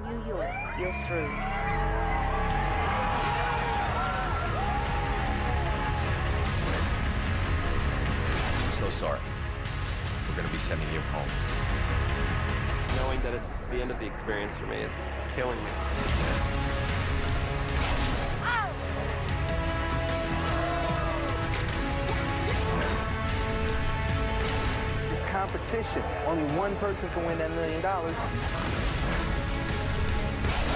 New York, you're through. I'm so sorry. We're going to be sending you home. Knowing that it's the end of the experience for me is killing me. It's competition. Only one person can win that $1 million.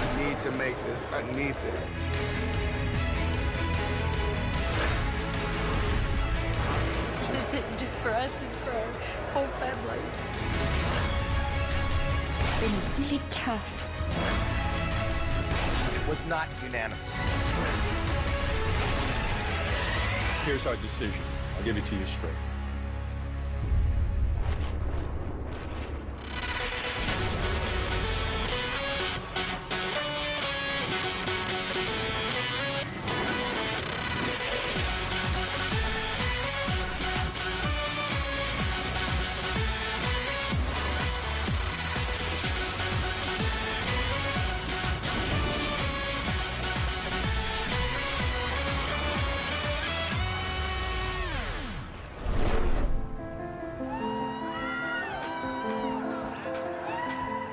I need to make this. I need this. This isn't just for us, it's for our whole family. Been really tough. It was not unanimous. Here's our decision. I'll give it to you straight.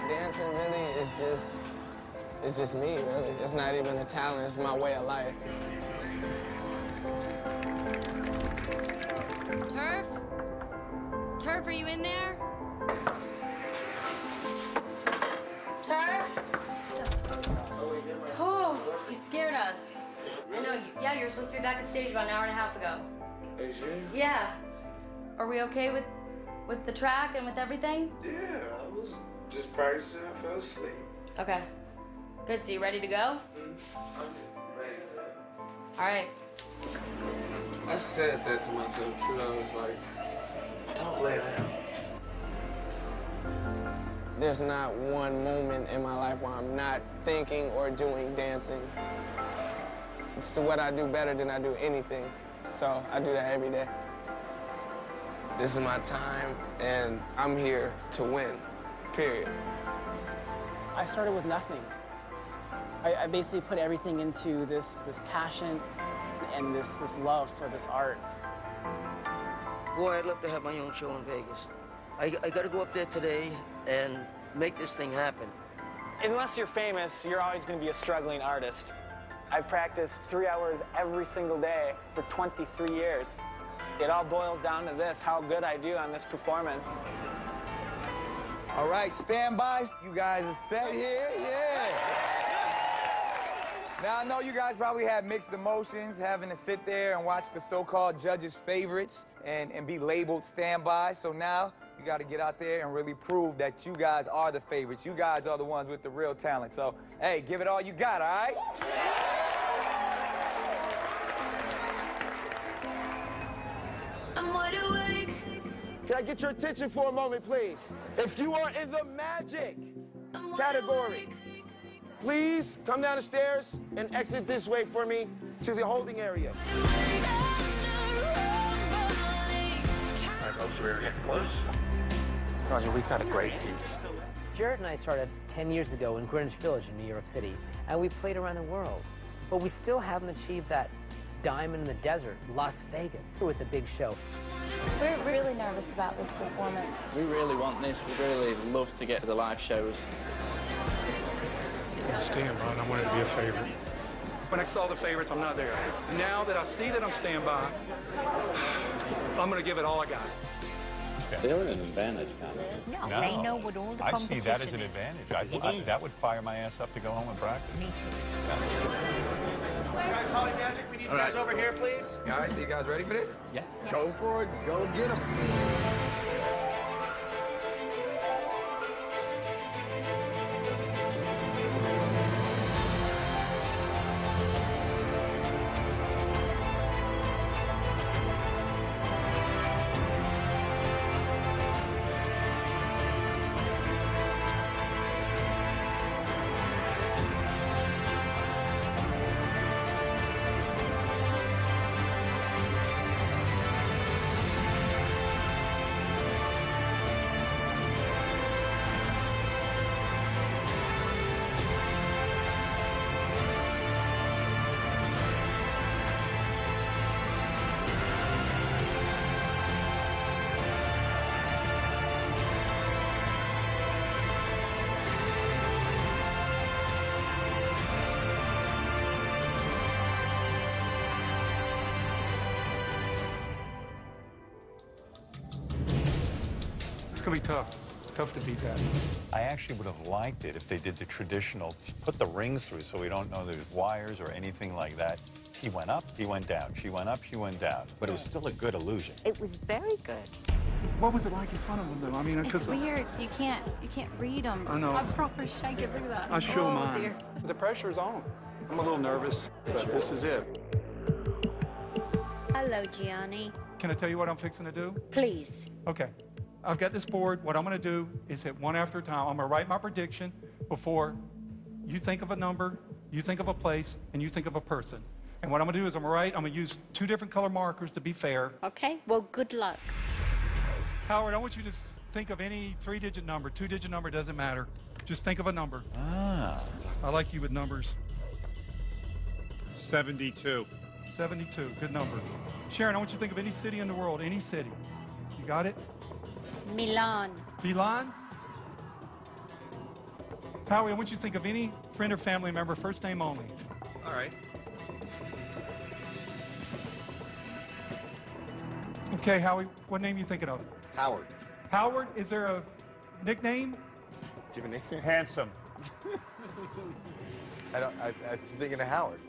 Dancing really it's just me, really. It's not even a talent, it's my way of life. Turf? Turf, are you in there? Turf? Oh, you scared us. I know, yeah, you were supposed to be back on stage about an hour and a half ago. Are you sure? Yeah. Are we okay with the track and with everything? Yeah, I was just practicing, I fell asleep. Okay. Good, so you ready to go? I'm ready. All right. I said that to myself too. I was like, don't lay down. There's not one moment in my life where I'm not thinking or doing dancing. It's what I do better than I do anything. So I do that every day. This is my time, and I'm here to win, period. I started with nothing. I basically put everything into this passion and this love for this art. Boy, I'd love to have my own show in Vegas. I got to go up there today and make this thing happen. Unless you're famous, you're always going to be a struggling artist. I've practiced 3 hours every single day for 23 years. It all boils down to this, how good I do on this performance. All right, stand by. You guys are set here. Yeah. Now, I know you guys probably had mixed emotions having to sit there and watch the so-called judges' favorites and be labeled standby. So now you got to get out there and really prove that you guys are the favorites. You guys are the ones with the real talent. So, hey, give it all you got, all right? I'm wide awake. Can I get your attention for a moment, please? If you are in the magic category, please come down the stairs and exit this way for me to the holding area. All right, folks, we're getting close. Roger, we've got a great piece. Jarrett and I started 10 years ago in Greenwich Village in New York City, and we played around the world. But we still haven't achieved that diamond in the desert, Las Vegas, with the big show. We're really nervous about this performance. We really want this. We really love to get to the live shows. Standby, and I wanted to be a favorite. When I saw the favorites, I'm not there. Now that I see that I'm standby, I'm going to give it all I got. They're an advantage, kind of. No, they know what all the competition is. I see that as an advantage. That would fire my ass up to go home and practice. Me too. Guys, Holly Magic, we need you guys over here, please. All right, so you guys ready for this? Yeah. Go for it. Go get them. going to be tough. Tough to beat that. I actually would have liked it if they did the traditional, put the rings through so we don't know there's wires or anything like that. He went up, he went down. She went up, she went down. But it was still a good illusion. It was very good. What was it like in front of them, though? I mean, It's weird. You can't read them. I know. I'm proper shaky. Look at that. I show oh, mine. Dear. The pressure's on. I'm a little nervous, but this is it. Hello, Gianni. Can I tell you what I'm fixing to do? Please. Okay. I've got this board. What I'm going to do is hit one after a time. I'm going to write my prediction before you think of a number, you think of a place, and you think of a person. And what I'm going to do is I'm going to use 2 different color markers to be fair. Okay. Well, good luck. Howard, I want you to think of any 3-digit number. 2-digit number doesn't matter. Just think of a number. Ah. I like you with numbers. 72. 72. Good number. Sharon, I want you to think of any city in the world. Any city. You got it? Milan. Milan? Howie, I want you to think of any friend or family member, first name only. All right. Okay, Howie, what name are you thinking of? Howard. Howard? Is there a nickname? Do you have a nickname? Handsome. I'm thinking of Howard.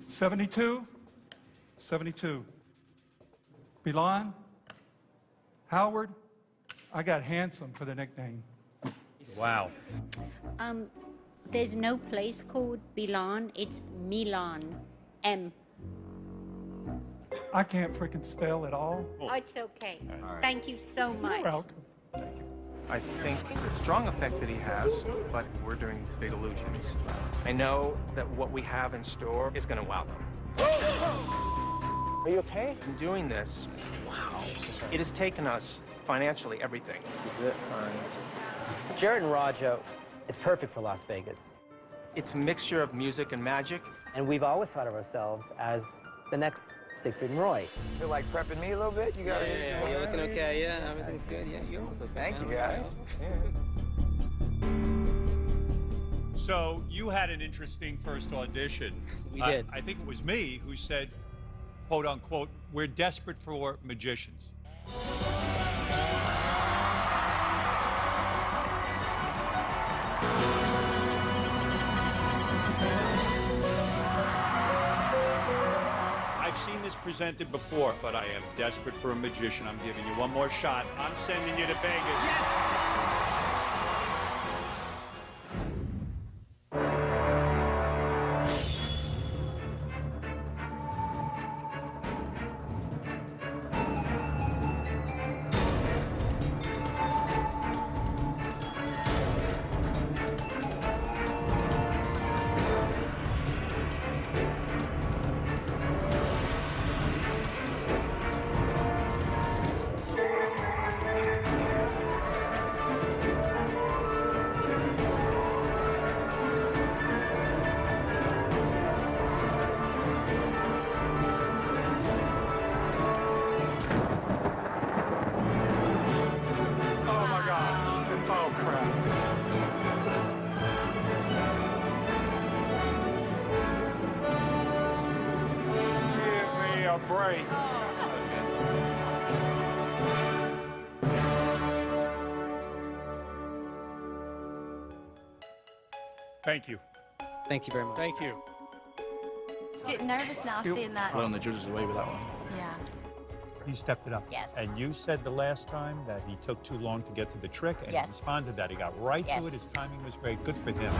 72? 72. Milan? Howard? I got handsome for the nickname. Wow. There's no place called Milan. It's Milan. M. I can't freaking spell at all. Oh, it's okay. Thank you so much. You're welcome. I think it's a strong effect that he has, but we're doing big illusions. I know that what we have in store is going to wow them. Are you okay? In doing this, wow, it has taken us financially everything. This is it, Jared and Raja is perfect for Las Vegas. It's a mixture of music and magic. And we've always thought of ourselves as the next Siegfried and Roy. Feel like prepping me a little bit? You got it. Yeah, you're looking okay. Yeah, everything's good. Yeah, you're looking Thank you, guys. So you had an interesting first audition. We did. I think it was me who said, quote unquote, we're desperate for magicians. I've seen this presented before, but I am desperate for a magician. I'm giving you one more shot. I'm sending you to Vegas. Yes! Break. Thank you. Thank you very much. Thank you. Getting nervous now seeing that. Blowing the judges away with that one. Yeah. He stepped it up. Yes. And you said the last time that he took too long to get to the trick, and Yes. he responded that. He got right Yes. to it. His timing was great. Good for him.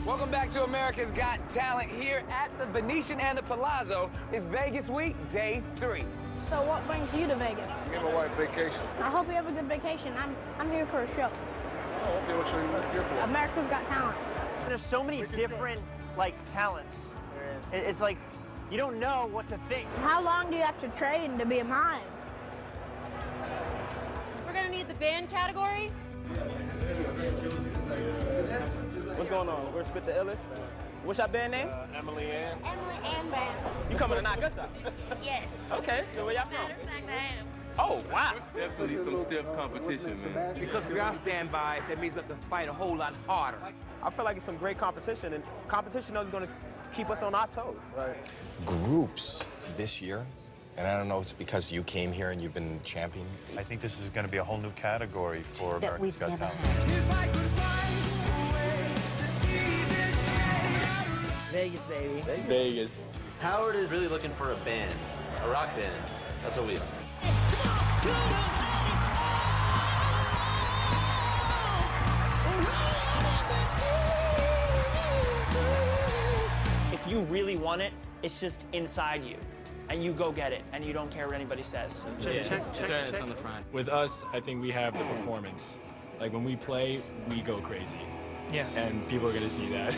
Welcome back to America's Got Talent here at the Venetian and the Palazzo. It's Vegas week, day 3. So what brings you to Vegas? Me and my wife vacation. I hope you have a good vacation. I'm here for a show. Oh, okay, what show you here for? America's Got Talent. There's so many different, talents. It's like, you don't know what to think. How long do you have to train to be a mime? We're gonna need the band category. What's going on? We're Spit the Illest. What's your band name? Emily Ann. Emily Ann Band. You coming to knock us out? Yes. Okay, so where y'all from? Matter of fact, I am. Oh, wow. Definitely some stiff competition, man. Because we are standbys, that means we have to fight a whole lot harder. I feel like it's some great competition, and competition is going to keep us on our toes. Right. Groups this year, and I don't know if it's because you came here and you've been champion. I think this is going to be a whole new category for That America's we've Got never Talent. Vegas, baby. Vegas. Howard is really looking for a band, a rock band. That's what we are. If you really want it, it's just inside you. And you go get it, and you don't care what anybody says. It's on the front. With us, I think we have the performance. Like when we play, we go crazy. Yeah. And people are gonna see that.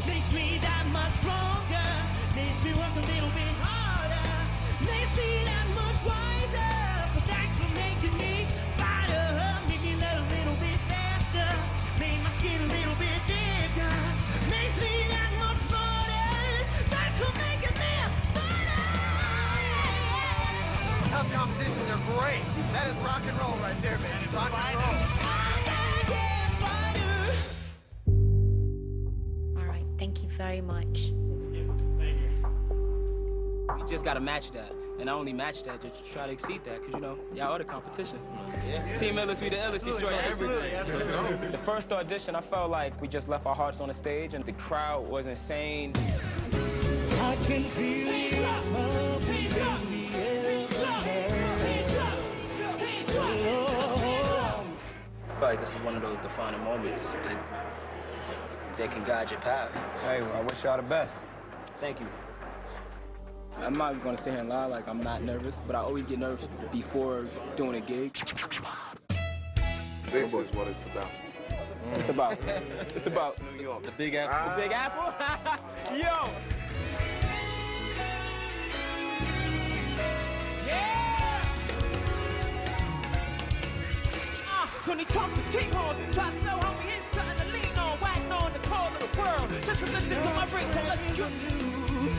Makes me that much stronger, makes me work a little bit harder, makes me that much wiser. So thanks for making me fighter, make me let a little bit faster, make my skin a little bit thicker, makes me that much smarter. Thanks for making me a fighter. Tough competition, they're great. That is rock and roll right there, man. Rock and roll. All right, thank you very much. You just gotta match that. And not only match that, just try to exceed that, because, you know, y'all are the competition. Yeah. Team Illis, we the illest, destroy everything. The first audition, I felt like we just left our hearts on the stage, and the crowd was insane. I can feel it pumping in the air I feel like this is one of those defining moments that can guide your path. Hey, well, I wish y'all the best. Thank you. I'm not gonna sit here and lie like I'm not nervous, but I always get nervous before doing a gig. This is what it's about. It's about New York, the Big Apple. The Big Apple? Yo! When he talk with king horns, try to know how we is something to lean on, whacking on the call of the world. Just to listen to my ring, to listen to.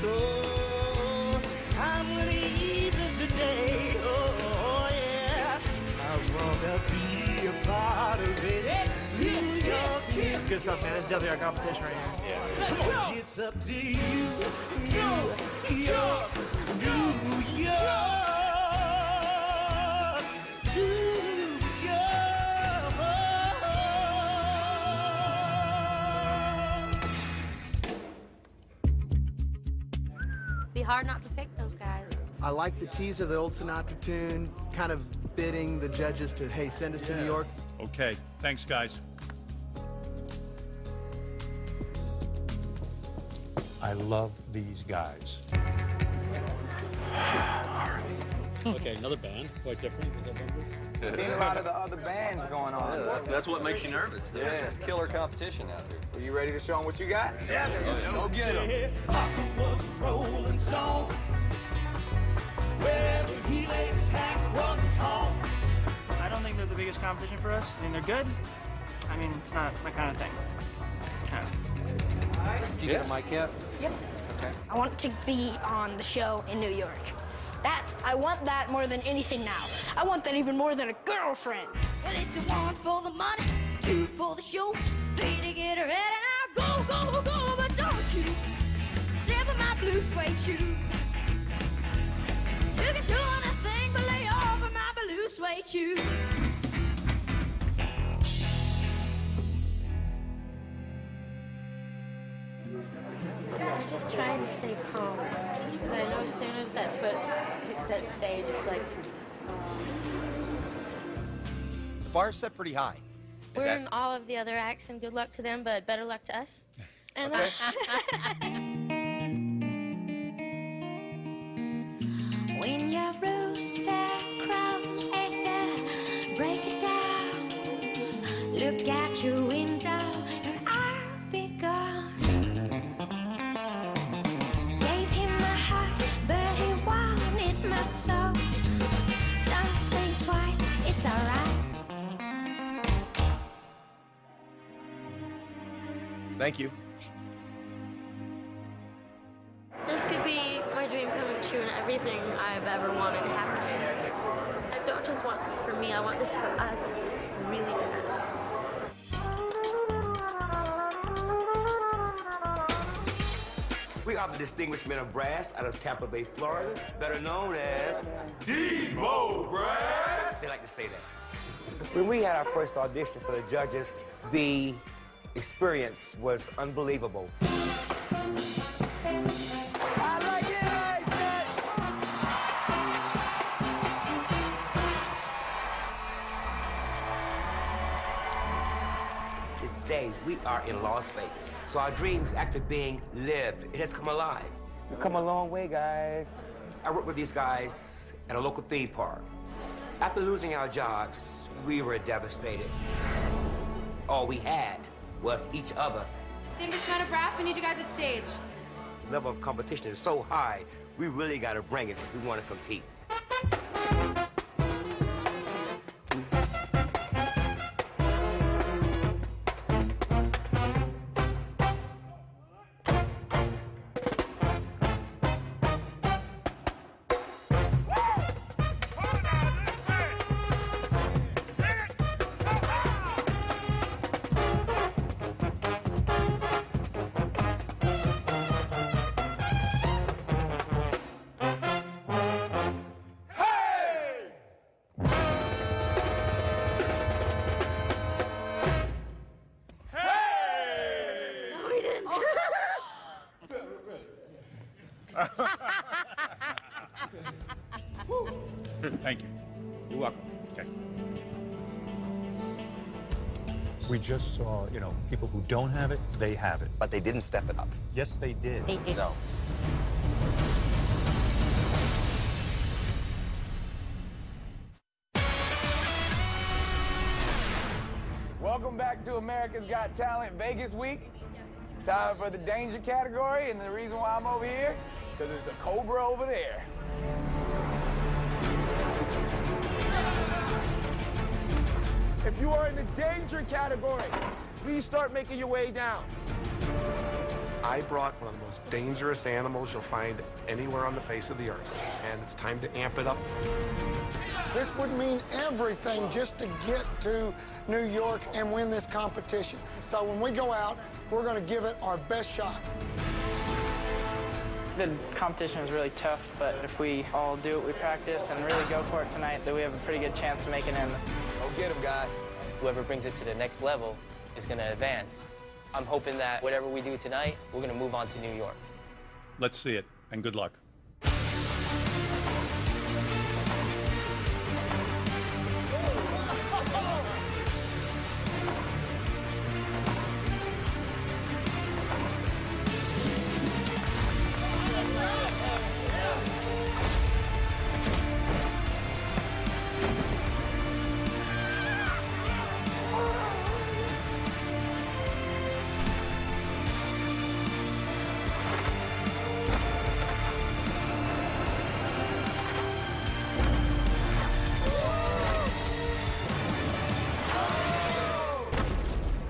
So I'm leaving today. Oh yeah, I wanna be a part of it. New York, It's good stuff, man. This is definitely our competition right here. yeah. It's up to you, New York, New York. Be hard not to pick those guys. I like the tease of the old Sinatra tune, kind of bidding the judges to, hey, send us to New York. Okay, thanks, guys. I love these guys. Okay, another band, quite different. Seen a lot of the other bands going on. Yeah, that's what makes you nervous. There's killer competition out there. Are you ready to show them what you got? Yeah, go get them. Papa was a rolling stone. Wherever he laid his hat was his home. I don't think they're the biggest competition for us. I mean, they're good. I mean, it's not my kind of thing. Did you get a mic yet? Yep. Okay. I want to be on the show in New York. I want that more than anything now. I want that even more than a girlfriend. Well, it's a one for the money, two for the show, three to get her head, and I'll go, but don't you step on my blue suede shoe. You can do anything but lay off of my blue suede shoe. I'm just trying to stay calm. Because I know as soon as that foot hits that stage, it's like, The bar's set pretty high. we're in all of the other acts, and good luck to them, but better luck to us. And When your rooster crows at the break it down, look out your window and I'll be gone. Gave him my heart, but he wanted my soul. Don't think twice, it's alright. Thank you. this could be my dream coming true and everything. thing I've ever wanted happening. I don't just want this for me, I want this for us really bad. We are the distinguished men of brass out of Tampa Bay, Florida, better known as Demo Brass. They like to say that. When we had our first audition for the judges, the experience was unbelievable. Today, we are in Las Vegas, so our dream's actually being lived. It has come alive. We've come a long way, guys. I worked with these guys at a local theme park. After losing our jobs, we were devastated. All we had was each other. Distinguished men of brass, we need you guys at stage. The level of competition is so high, we really got to bring it if we want to compete. Thank you. You're welcome. Okay. We just saw, you know, people who don't have it, they have it. But they didn't step it up. Yes, they did. They did. No. Welcome back to America's Got Talent Vegas Week. Time for the danger category, and the reason why I'm over here, because there's a cobra over there. If you are in the danger category, please start making your way down. I brought one of the most dangerous animals you'll find anywhere on the face of the earth, and it's time to amp it up. This would mean everything just to get to New York and win this competition. So when we go out, we're going to give it our best shot. The competition is really tough, but if we all do what we practice and really go for it tonight, then we have a pretty good chance of making it in. Go get him, guys. Whoever brings it to the next level is going to advance. I'm hoping that whatever we do tonight, we're going to move on to New York. Let's see it, and good luck.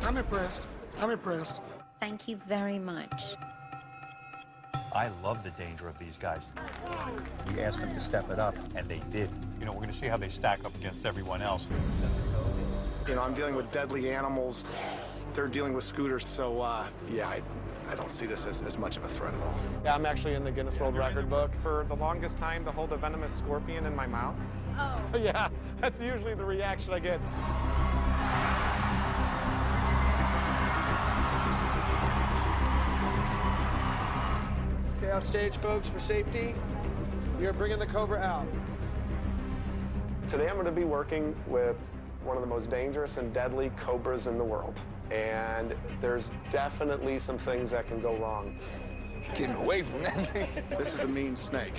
I'm impressed. I'm impressed. Thank you very much. I love the danger of these guys. We asked them to step it up, and they did. You know, we're going to see how they stack up against everyone else. You know, I'm dealing with deadly animals. They're dealing with scooters, so, yeah, I don't see this as much of a threat at all. Yeah, I'm actually in the Guinness World Record book for the longest time to hold a venomous scorpion in my mouth. Oh. Yeah, that's usually the reaction I get. Stay off stage, folks, for safety. We are bringing the cobra out. Today I'm going to be working with one of the most dangerous and deadly cobras in the world. And there's definitely some things that can go wrong. Getting away from that thing. This is a mean snake.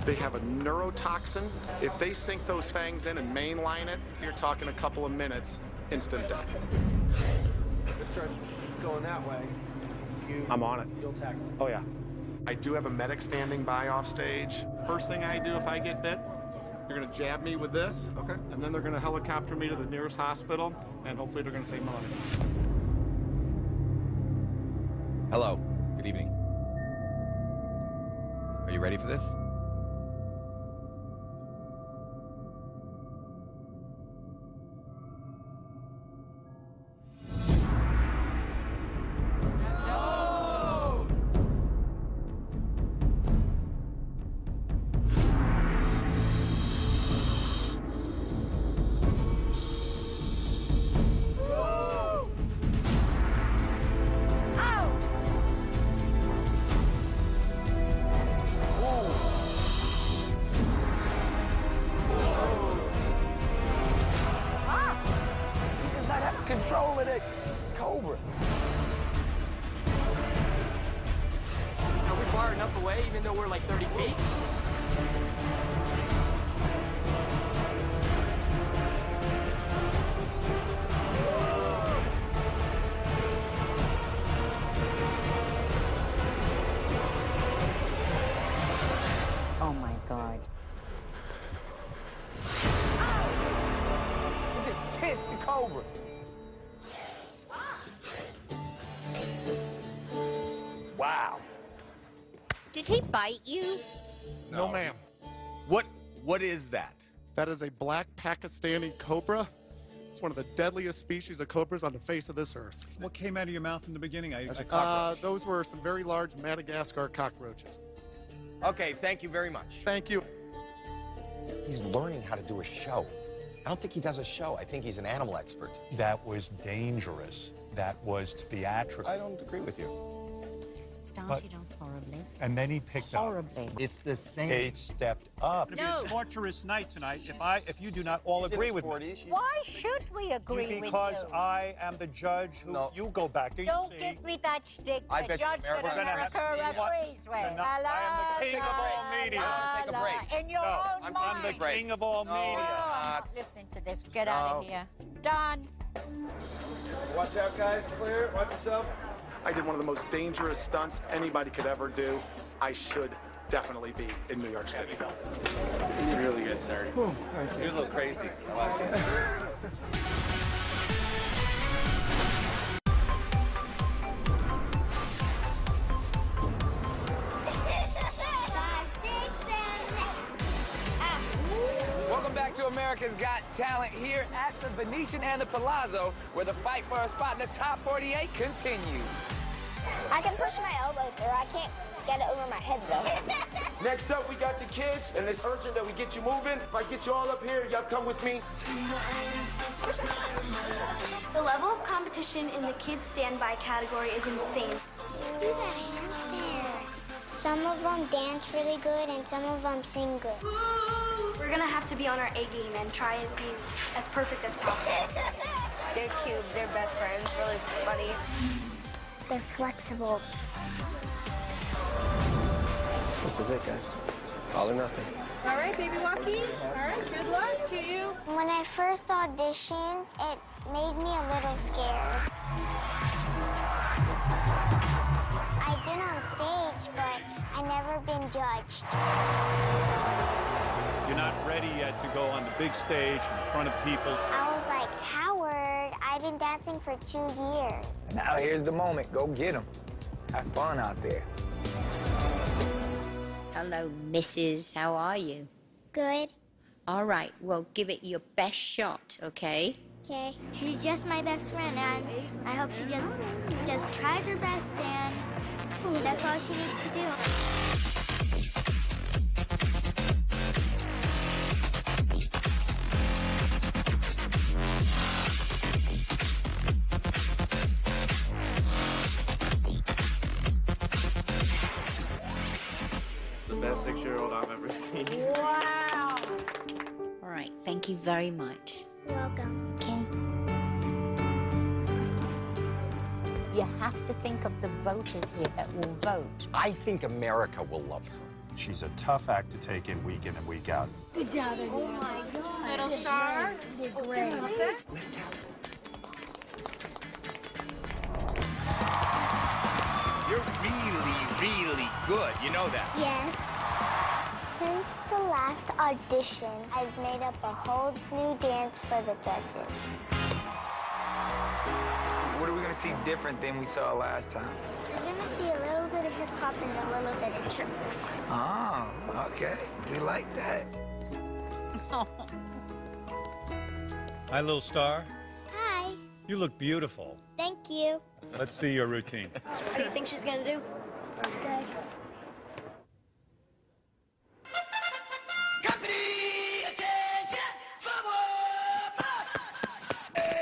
They have a neurotoxin. If they sink those fangs in and mainline it, you're talking a couple of minutes, instant death. If it starts going that way, I'm on it. You'll tackle it. Oh, yeah. I do have a medic standing by off stage. First thing I do if I get bit, you're going to jab me with this. Okay. And then they're going to helicopter me to the nearest hospital, and hopefully they're going to save my life. Hello. Good evening. Are you ready for this? of that cobra. Are we far enough away, even though we're like 30 feet? Oh my God. He just kissed the cobra. Wow. Did he bite you? No, ma'am. What is that? That is a black Pakistani cobra. It's one of the deadliest species of cobras on the face of this earth. What came out of your mouth in the beginning? Those were some very large Madagascar cockroaches. Okay, thank you very much. Thank you. He's learning how to do a show. I don't think he does a show. I think he's an animal expert. That was dangerous. That was theatrical. I don't agree with you. Started off horribly. And then he picked Horribly. up. It's the same. He stepped up. It's gonna be a torturous night tonight if you do not all He's in agree his with 40s. me. Why should we agree with you? Because I am the judge who you go back to. Don't you see. give me that stick. I The bet you judge that America- America agrees with. I am the king of all media. I want to take a break. In your own I'm mind. taking a break. King of all No, media. I'm not listening to this. Get out of here. Done. Watch out, guys. Clear. Watch yourself. I did one of the most dangerous stunts anybody could ever do. I should definitely be in New York City. You're really good, sir. You're a little crazy. I like it. Welcome back to America's Got Talent here at the Venetian and the Palazzo, where the fight for a spot in the top 48 continues. I can push my elbow through. I can't get it over my head, though. Next up, we got the kids, and it's urgent that we get you moving. If I get you all up here, y'all come with me. The level of competition in the kids standby category is insane. Do that handstand. Some of them dance really good, and some of them sing good. We're gonna have to be on our A game and try and be as perfect as possible. They're cute. They're best friends. Really funny. They're flexible. This is it, guys. All or nothing. All right, baby walkie. All right, good luck to you. When I first auditioned, it made me a little scared. I've been on stage, but I've never been judged. You're not ready yet to go on the big stage in front of people. I was like, Howard, I've been dancing for 2 years. Now here's the moment. Go get him. Have fun out there. Hello, Mrs. How are you? Good. All right, well, give it your best shot, okay? Okay. She's just my best friend, and I hope she just tries her best, and that's all she needs to do. The best 6-year-old I've ever seen. Wow. All right, thank you very much. You're welcome. Okay. You have to think of the voters here that will vote. I think America will love her. She's a tough act to take in week in and week out. Good job, everyone. Oh my God. Little star. You did great. You're really good. You know that. Yes. Since the last audition, I've made up a whole new dance for the judges. What are we going to see different than we saw last time? You're gonna see a little bit of hip-hop and a little bit of tricks. Oh, okay. We like that. Hi, little star. Hi. You look beautiful. Thank you. Let's see your routine. What do you think she's gonna do? Good.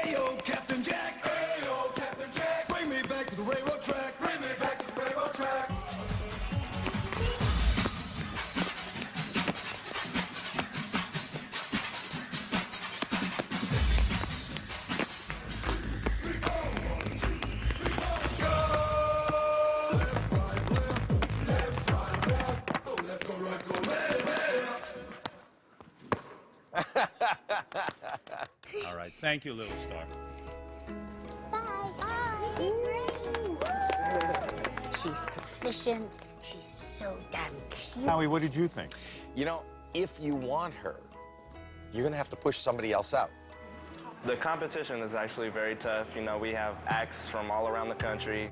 Ayo, Captain Jack. Ayo, Captain Jack. Bring me back to the railroad track. Bring me back to the railroad track. All right. Thank you, little star. She's proficient. She's so damn cute. Howie, what did you think? You know, if you want her, you're going to have to push somebody else out. The competition is actually very tough. You know, we have acts from all around the country.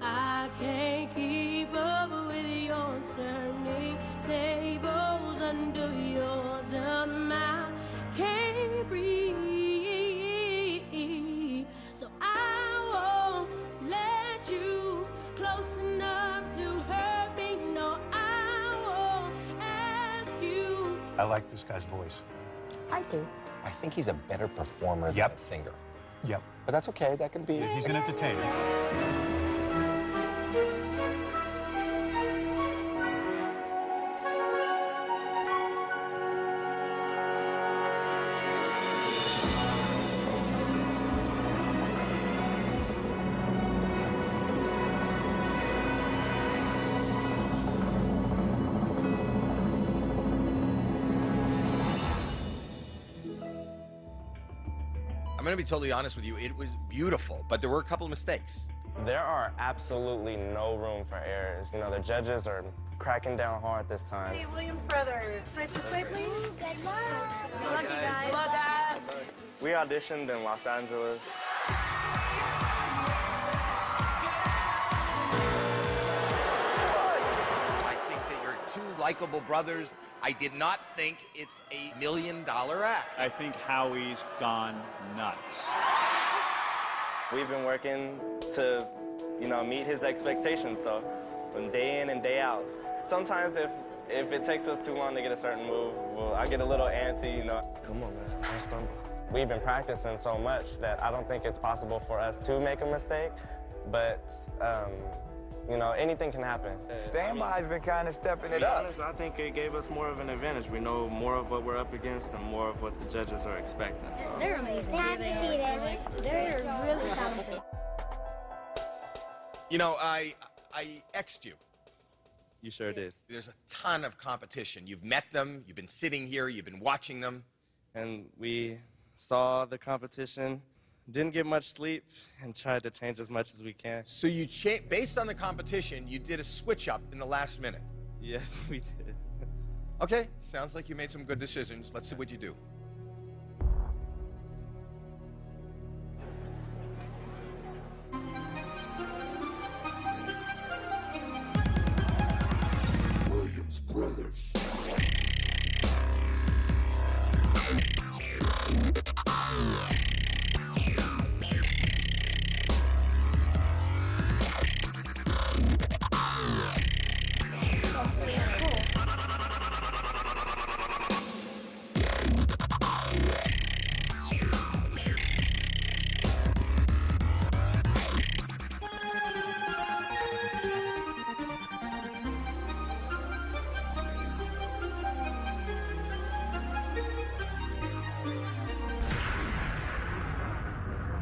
I can't keep up with your turning tables under your thumb. I can't breathe, so I won't let you close enough to hurt me. No, I won't ask you. I like this guy's voice. I do. I think he's a better performer than a singer. Yep. But that's okay. That can be... Yeah, he's an entertainer. I'm going to be totally honest with you. It was beautiful, but there were a couple of mistakes. There are absolutely no room for errors. You know, the judges are cracking down hard this time. Hey, Williams Brothers. Nice this way, please. Good luck. Good luck, you guys. Good luck, guys. We auditioned in Los Angeles. I think that you're two likable brothers. I did not think it's a $1 million act. I think Howie's gone nuts. We've been working to, you know, meet his expectations, so from day in and day out. Sometimes if it takes us too long to get a certain move, well, I get a little antsy, you know. Come on, man, don't stumble. We've been practicing so much that I don't think it's possible for us to make a mistake, but, you know, anything can happen. Standby's been kind of stepping To it be up. honest, I think it gave us more of an advantage. We know more of what we're up against and more of what the judges are expecting. So. They're amazing. They have to see this. They're really talented. You know, I X'd you. You sure did. There's a ton of competition. You've met them, you've been sitting here, you've been watching them. And we saw the competition, didn't get much sleep, and tried to change as much as we can. So you based on the competition, you did a switch up in the last minute. Yes, we did. Okay, sounds like you made some good decisions. Let's see what you do. Williams Brothers.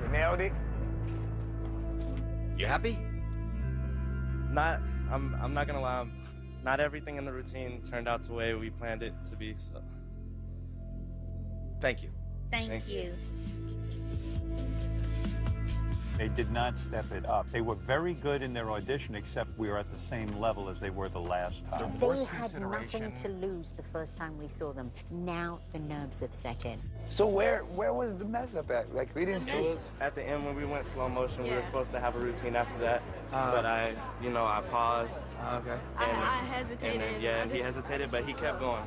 You nailed it. You happy? I'm not gonna lie, not everything in the routine turned out the way we planned it to be, so. Thank you. Thank you. They did not step it up. They were very good in their audition, except we were at the same level as they were the last time. They had nothing to lose the first time we saw them. Now the nerves have set in. So where was the mess up at? Like, we didn't see It was at the end when we went slow motion. We were Yeah. supposed to have a routine after that, but I paused. Okay. I hesitated. And then, yeah, he hesitated, but he kept going.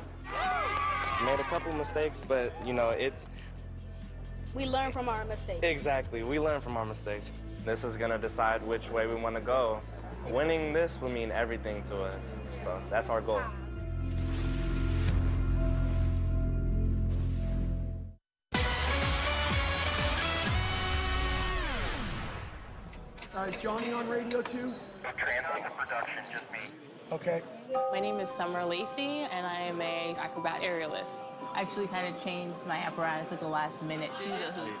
Made a couple mistakes, but, you know, it's... We learn from our mistakes. Exactly. We learn from our mistakes. This is going to decide which way we want to go. Winning this will mean everything to us. So that's our goal. Is Johnny on radio too? Production, just me. Okay. My name is Summer Lacey, and I am a acrobat aerialist. I actually kind of changed my apparatus at the last minute to the hoop.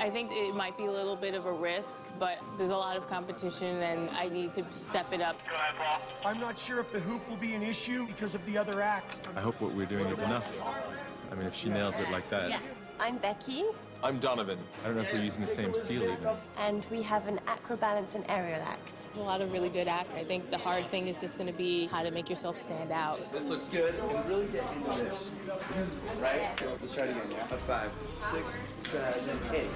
I think it might be a little bit of a risk, but there's a lot of competition, and I need to step it up. I'm not sure if the hoop will be an issue because of the other acts. I hope what we're doing is enough. I mean, if she nails it like that. Yeah. I'm Becky, I'm Donovan. I don't know if we're using the same steel even. and we have an acrobalance and aerial act. There's a lot of really good acts. I think the hard thing is just going to be how to make yourself stand out. This looks good, and really get into this. Right? Let's try it again, yeah? 5, 6, 7, 8.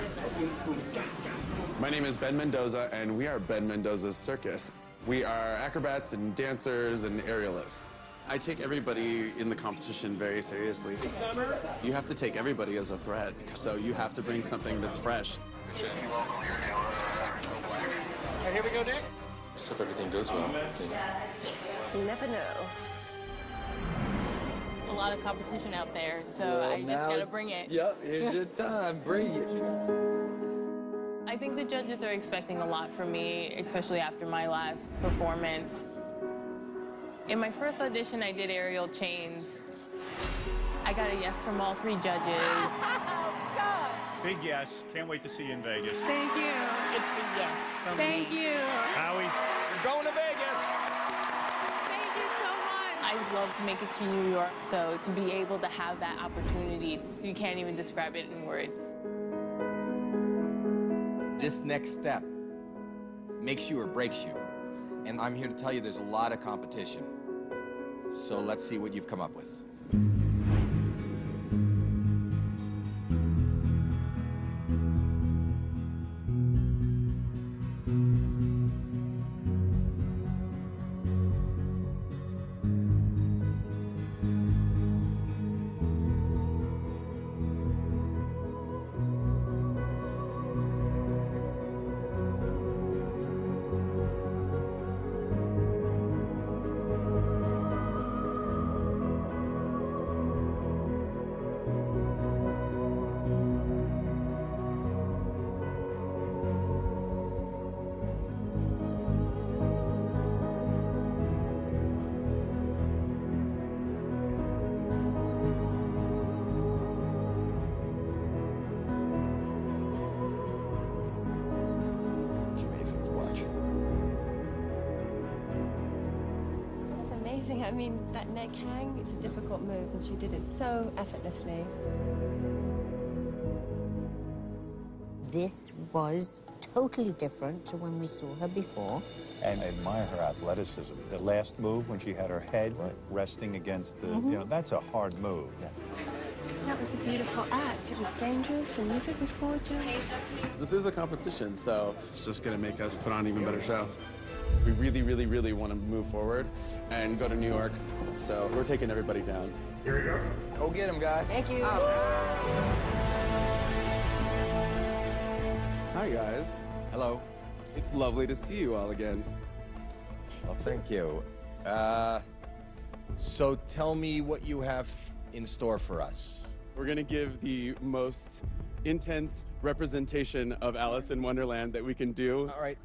My name is Ben Mendoza, and we are Ben Mendoza's Circus. We are acrobats and dancers and aerialists. I take everybody in the competition very seriously. Summer? You have to take everybody as a threat, so you have to bring something that's fresh. All right, here we go, Nick. Just hope everything goes well. You never know. A lot of competition out there, so I just got to bring it. Yep, here's your time. Bring it. I think the judges are expecting a lot from me, especially after my last performance. In my first audition, I did aerial chains. I got a yes from all 3 judges. Big yes. Can't wait to see you in Vegas. Thank you. It's a yes from Thank me. you. Howie. We're going to Vegas. Thank you so much. I'd love to make it to New York, so to be able to have that opportunity, so you can't even describe it in words. This next step makes you or breaks you. And I'm here to tell you there's a lot of competition. So let's see what you've come up with. I mean, that neck hang, it's a difficult move, and she did it so effortlessly. This was totally different to when we saw her before. And I admire her athleticism. The last move when she had her head resting against the, you know, that's a hard move. That was a beautiful act. It was dangerous, the music was gorgeous. This is a competition, so it's just going to make us put on an even better show. We really, really, really want to move forward and go to New York, so we're taking everybody down. Here we go. Go get him, guys. Thank you. Hi, guys. Hello. It's lovely to see you all again. Well, thank you. So tell me what you have in store for us. We're going to give the most intense representation of Alice in Wonderland that we can do. All right.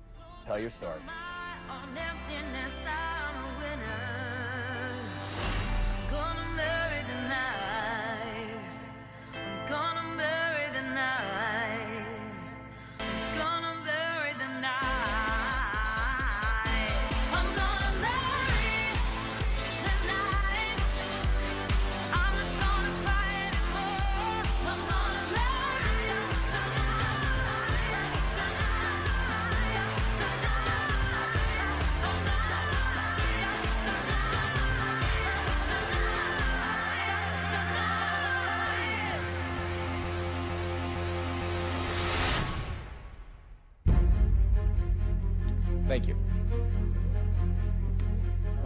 Tell your story. Thank you.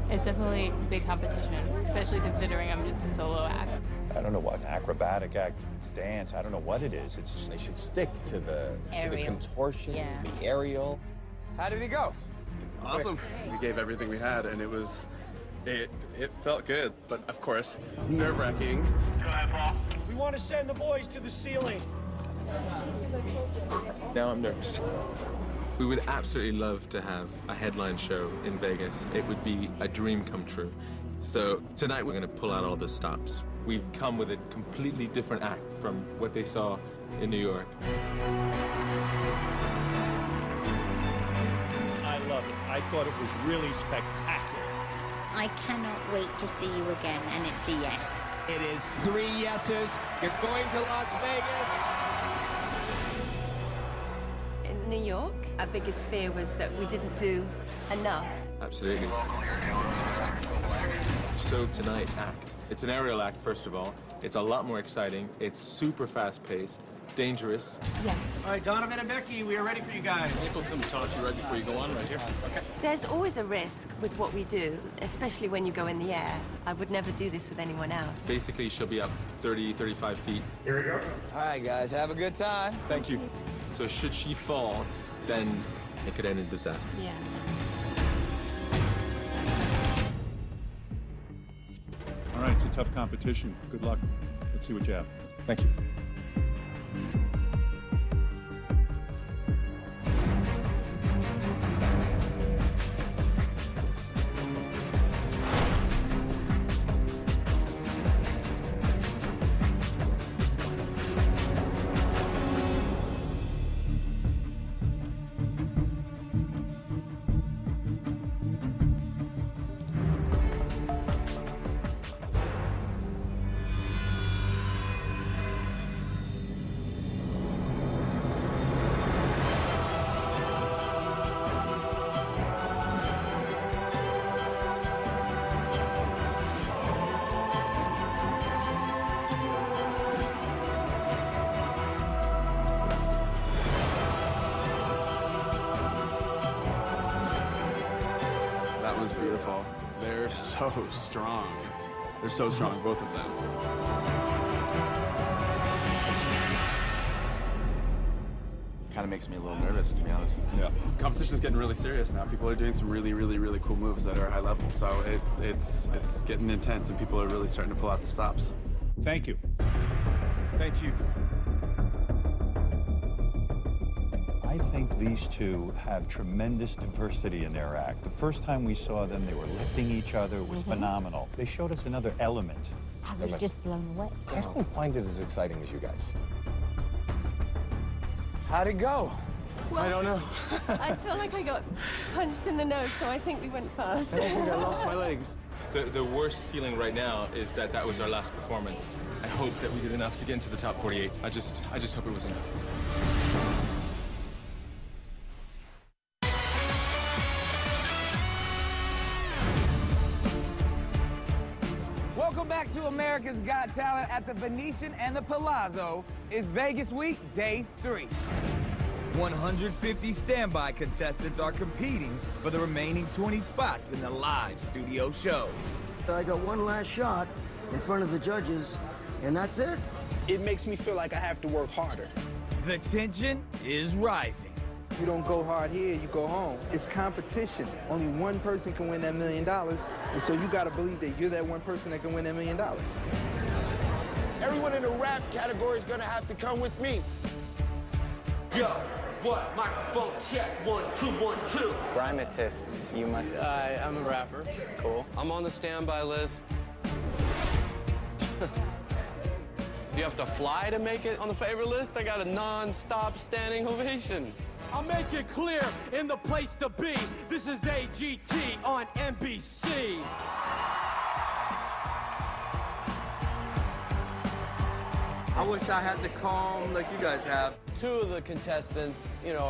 It's definitely a big competition, especially considering I'm just a solo act. I don't know what acrobatic act, it's dance, I don't know what it is. It's just, they should stick to the contortion, the aerial. How did it go? Awesome. We gave everything we had, and it felt good, but of course, nerve-wracking. We want to send the boys to the ceiling. Now I'm nervous. We would absolutely love to have a headline show in Vegas. It would be a dream come true. So tonight we're going to pull out all the stops. We've come with a completely different act from what they saw in New York. I love it. I thought it was really spectacular. I cannot wait to see you again, and it's a yes. It is 3 yeses. You're going to Las Vegas. In New York, our biggest fear was that we didn't do enough. Absolutely. So tonight's act, it's an aerial act, first of all. It's a lot more exciting. It's super fast-paced, dangerous. Yes. All right, Donovan and Becky, we are ready for you guys. We'll come talk to you right before you go on right here. Okay. There's always a risk with what we do, especially when you go in the air. I would never do this with anyone else. Basically, she'll be up 30, 35 feet. Here we go. All right, guys, have a good time. Thank you. So should she fall, then it could end in disaster. Yeah. All right, it's a tough competition. Good luck. Let's see what you have. Thank you. That was beautiful. They're so strong. They're so strong, both of them. Kind of makes me a little nervous, to be honest. Yeah. Competition's getting really serious now. People are doing some really, really, really cool moves that are high level. So it's getting intense, and people are really starting to pull out the stops. Thank you. Thank you. I think these two have tremendous diversity in their act. The first time we saw them, they were lifting each other. It was phenomenal. They showed us another element. I was just blown away. I don't find it as exciting as you guys. How'd it go? Well, I don't know. I feel like I got punched in the nose, so I think we went fast. I think I lost my legs. The worst feeling right now is that that was our last performance. I hope that we did enough to get into the top 48. I just hope it was enough. Welcome back to America's Got Talent at the Venetian and the Palazzo. It's Vegas Week, Day 3. 150 standby contestants are competing for the remaining 20 spots in the live studio show. I got one last shot in front of the judges, and that's it. It makes me feel like I have to work harder. The tension is rising. You don't go hard here, you go home. It's competition. Only one person can win that $1 million, and so you gotta believe that you're that one person that can win that $1 million. Everyone in the rap category is gonna have to come with me. Yo, what? Microphone check. 1, 2, 1, 2. Rhymatist, you must. I'm a rapper. Cool. I'm on the standby list. Do you have to fly to make it on the favorite list? I got a non-stop standing ovation. I'll make it clear in the place to be. This is AGT on NBC. I wish I had the calm like you guys have. Two of the contestants, you know,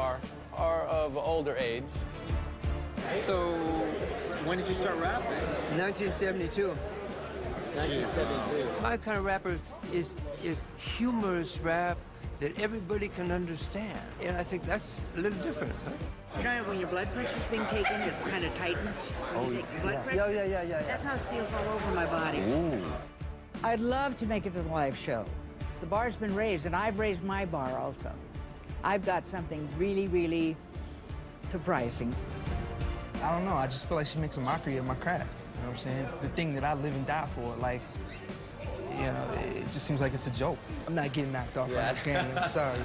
are of older age. So, when did you start rapping? 1972. 1972. My kind of rapper is humorous rap that everybody can understand. And I think that's a little different, huh? You know, when your blood pressure's being taken, it kind of tightens. Oh, Your blood yeah. pressure. Yeah. That's how it feels all over my body. Ooh. I'd love to make it a live show. The bar's been raised, and I've raised my bar also. I've got something really, really surprising. I don't know, I just feel like she makes a mockery of my craft. You know what I'm saying? The thing that I live and die for, like, you know, it just seems like it's a joke. I'm not getting knocked off by this game, I'm sorry.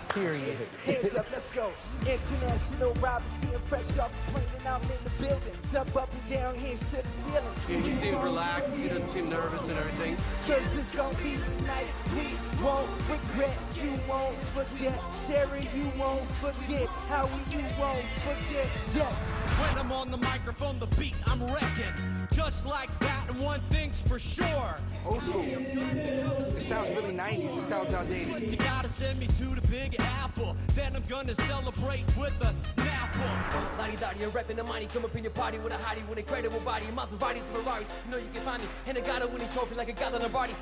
Period. Hands up, let's go. International Robinson, fresh off the plane and I'm in the building. Jump up and down, hands to the ceiling. He seems relaxed. He doesn't seem nervous and everything. Cause it's gonna be the night we won't regret. You won't forget. Sherry, you won't forget. Howie, you won't forget. Yes. When I'm on the microphone, the beat, I'm wrecking. Just like that, and one thing's for sure. Old school. It sounds really 90s. It sounds outdated. You gotta send me to the Big Apple. Then I'm gonna celebrate with a Snapple. Lottie-dottie, I'm repping the money. Come up in your party with a hottie with an incredible body. Maseratis and Ferraris. You know you can find me. And I got a winning trophy like I got on a party.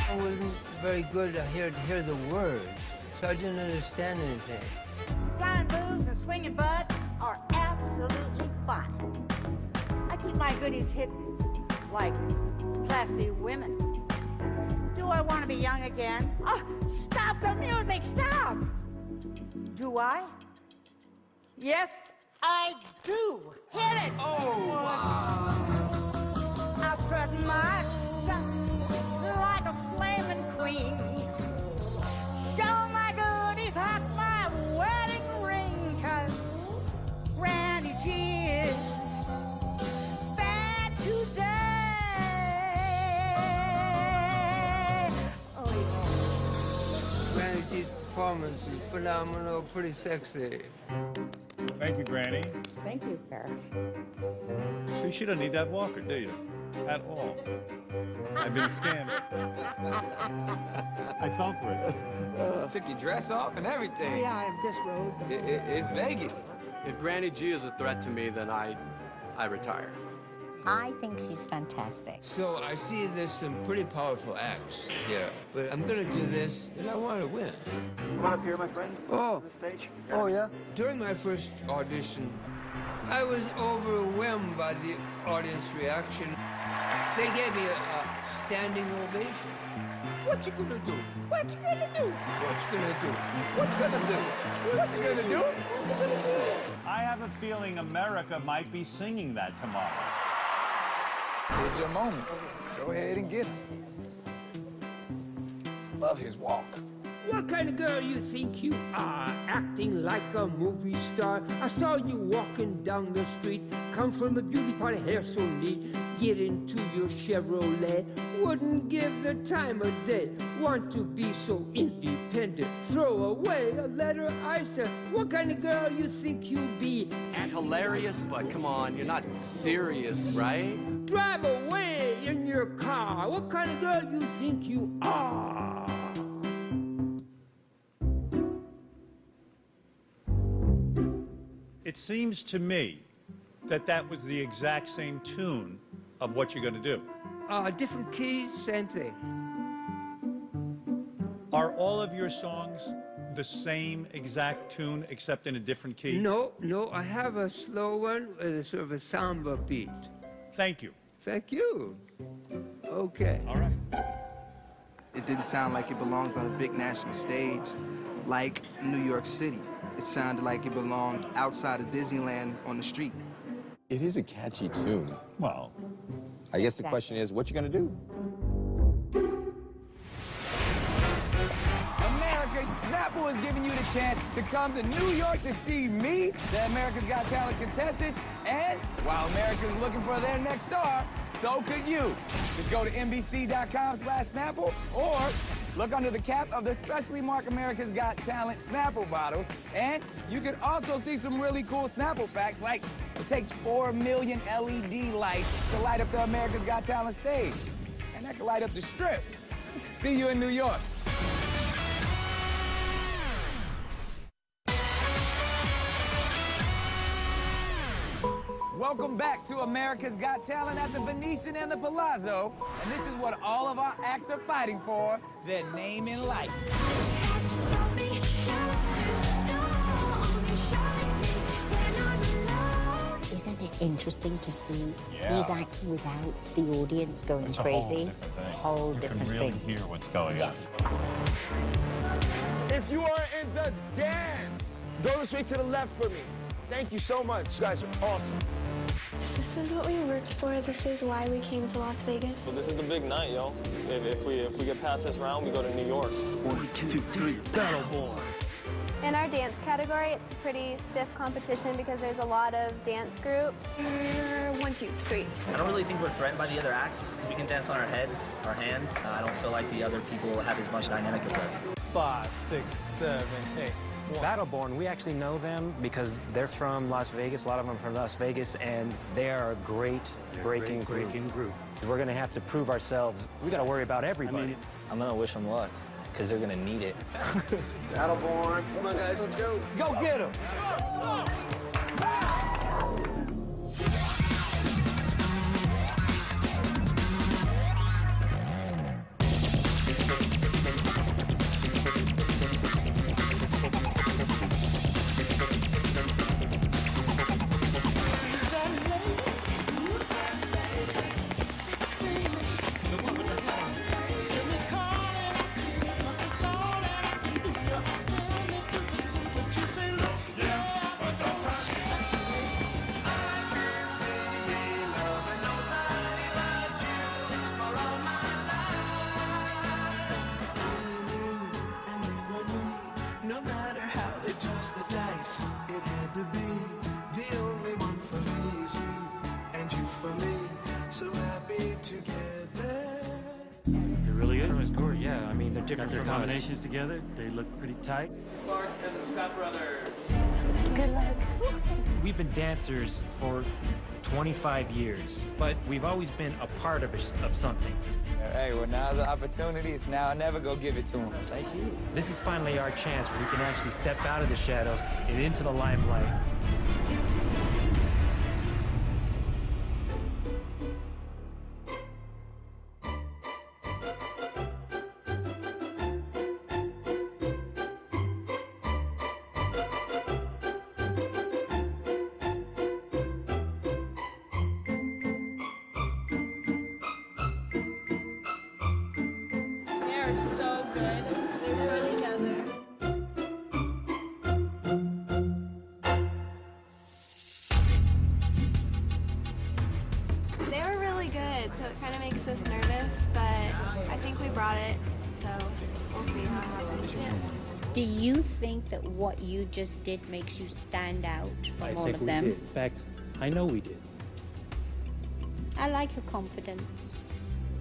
I wasn't very good to hear the words, so I didn't understand anything. Flying boobs and swinging butts are absolutely fine. I keep my goodies hidden, like classy women. Do I want to be young again? Oh, stop the music, stop! Do I? Yes, I do. Hit it! Oh, wow. I strut my stuff like a flaming queen. Show my goodies, hot my wedding ring, 'cause Randy G is bad today. Oh, yeah. Granny G's performance is phenomenal, pretty sexy. Thank you, Granny. Thank you, Gareth. See, she doesn't need that walker, do you? At all. I've been scammed. I fell for it. Took your dress off and everything. Yeah, I have disrobe. It's Vegas. If Granny G is a threat to me, then I retire. I think she's fantastic. So I see there's some pretty powerful acts here, but I'm gonna do this and I want to win. Come on up here, my friend. Oh. To the stage. Oh, yeah? During my first audition, I was overwhelmed by the audience reaction. They gave me a standing ovation. What you gonna do? What you gonna do? What you gonna do? What you gonna do? What you gonna do? What you gonna do? I have a feeling America might be singing that tomorrow. Here's your moment. Go ahead and get him. Love his walk. What kind of girl you think you are, acting like a movie star? I saw you walking down the street, come from a beauty party, hair so neat. Get into your Chevrolet, wouldn't give the time of day. Want to be so independent, throw away a letter I sent. What kind of girl you think you be? It's hilarious, but come on, you're not serious, right? Drive away in your car. What kind of girl you think you are? It seems to me that that was the exact same tune of what you're going to do. Different keys, same thing. Are all of your songs the same exact tune except in a different key? No, I have a slow one with a sort of a samba beat. Thank you. Thank you. Okay. All right. It didn't sound like it belonged on a big national stage like New York City. It sounded like it belonged outside of Disneyland on the street. It is a catchy tune. Well, I guess the question is, what you gonna do? America, Snapple is giving you the chance to come to New York to see me, the America's Got Talent contestants, and while America's looking for their next star, so could you. Just go to NBC.com/Snapple or look under the cap of the specially marked America's Got Talent Snapple bottles, and you can also see some really cool Snapple facts, like it takes 4 million LED lights to light up the America's Got Talent stage, and that can light up the Strip. See you in New York. Welcome back to America's Got Talent at the Venetian and the Palazzo. And this is what all of our acts are fighting for, their name in life. Isn't it interesting to see these acts without the audience going it's crazy? A whole different thing. You can really hear what's going on. If you are in the dance, go straight to the left for me. Thank you so much. You guys are awesome. This is what we worked for. This is why we came to Las Vegas. So this is the big night, yo. If we get past this round, we go to New York. 1, 2, 3, battle boy. In our dance category, it's a pretty stiff competition because there's a lot of dance groups. 1, 2, 3. I don't really think we're threatened by the other acts. We can dance on our heads, our hands. I don't feel like the other people have as much dynamic as us. 5, 6, 7, 8. Battleborn, we actually know them because they're from Las Vegas. A lot of them are from Las Vegas, and they are a great breaking group. We're going to have to prove ourselves. We got to worry about everybody. I'm going to wish them luck because they're going to need it. Battleborn. Come on, guys, let's go. Go get them. No matter how they toss the dice, it had to be the only one for me is you, and you for me, so happy together. They're really good. Yeah, I mean, they're different. Their combinations together, they look pretty tight. Clark and the Scott brothers. Good luck. We've been dancers for 25 years, but we've always been a part of something. Hey, well, now's the opportunity. It's now or never. Go give it to them. Thank you. This is finally our chance where we can actually step out of the shadows and into the limelight. They're so good. They're so together. They were really good, so it kind of makes us nervous, but I think we brought it, so we'll see how it happens. Yeah. Do you think that what you just did makes you stand out from all of them? Did. In fact, I know we did. I like your confidence.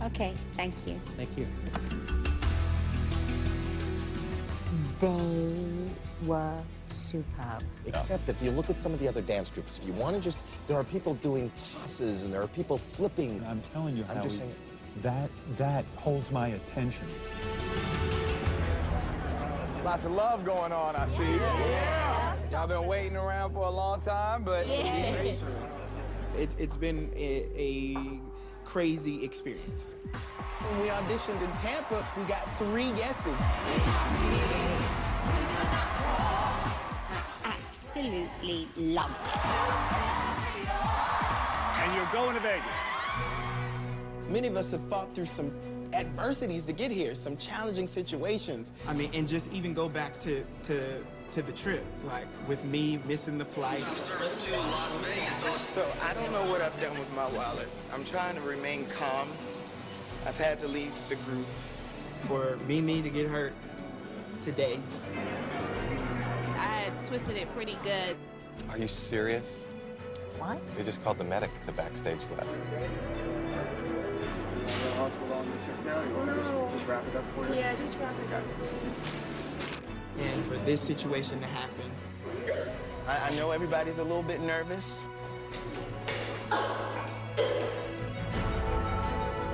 Okay, thank you. Thank you. They were superb. Except if you look at some of the other dance groups, if you want to just, there are people doing tosses and there are people flipping. I'm telling you, I'm just saying. That holds my attention. Lots of love going on, I see. Yeah. Y'all been waiting around for a long time, but... It's been a crazy experience. When we auditioned in Tampa, we got 3 yeses. I absolutely loved it. And you're going to Vegas. Many of us have fought through some adversities to get here, some challenging situations. I mean, and just even go back to the trip, like with me missing the flight. So I don't know what I've done with my wallet. I'm trying to remain calm. I've had to leave the group. For Mimi to get hurt today. I had twisted it pretty good. Are you serious? What? They just called the medic to backstage left. Just wrap it up for you? Yeah, just wrap it up. And for this situation to happen, I know everybody's a little bit nervous.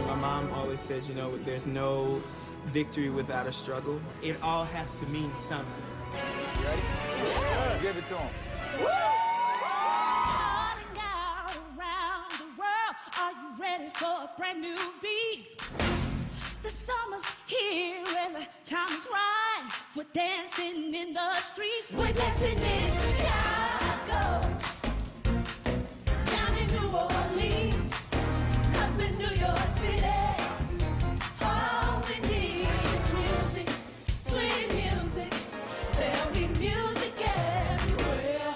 My mom always says, you know, there's no victory without a struggle. It all has to mean something. You ready? Yes, sir. Give it to him. Are you ready for a brand new beat? The summer's here and the time is right for dancing in the street. We're dancing in Chicago, down in New Orleans, up in New York City. All we need is music, sweet music. There'll be music everywhere.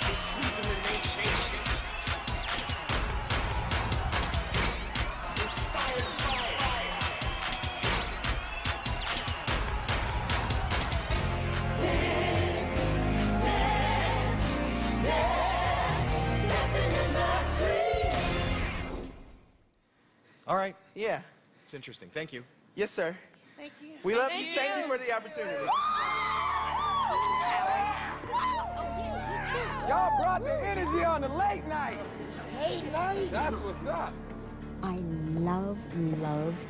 It's sweet in the nation. right? Yeah. It's interesting. Thank you. Yes, sir. Thank you. We love you. Thank you for the opportunity. Y'all brought the energy on the late night. Late night? That's what's up. I love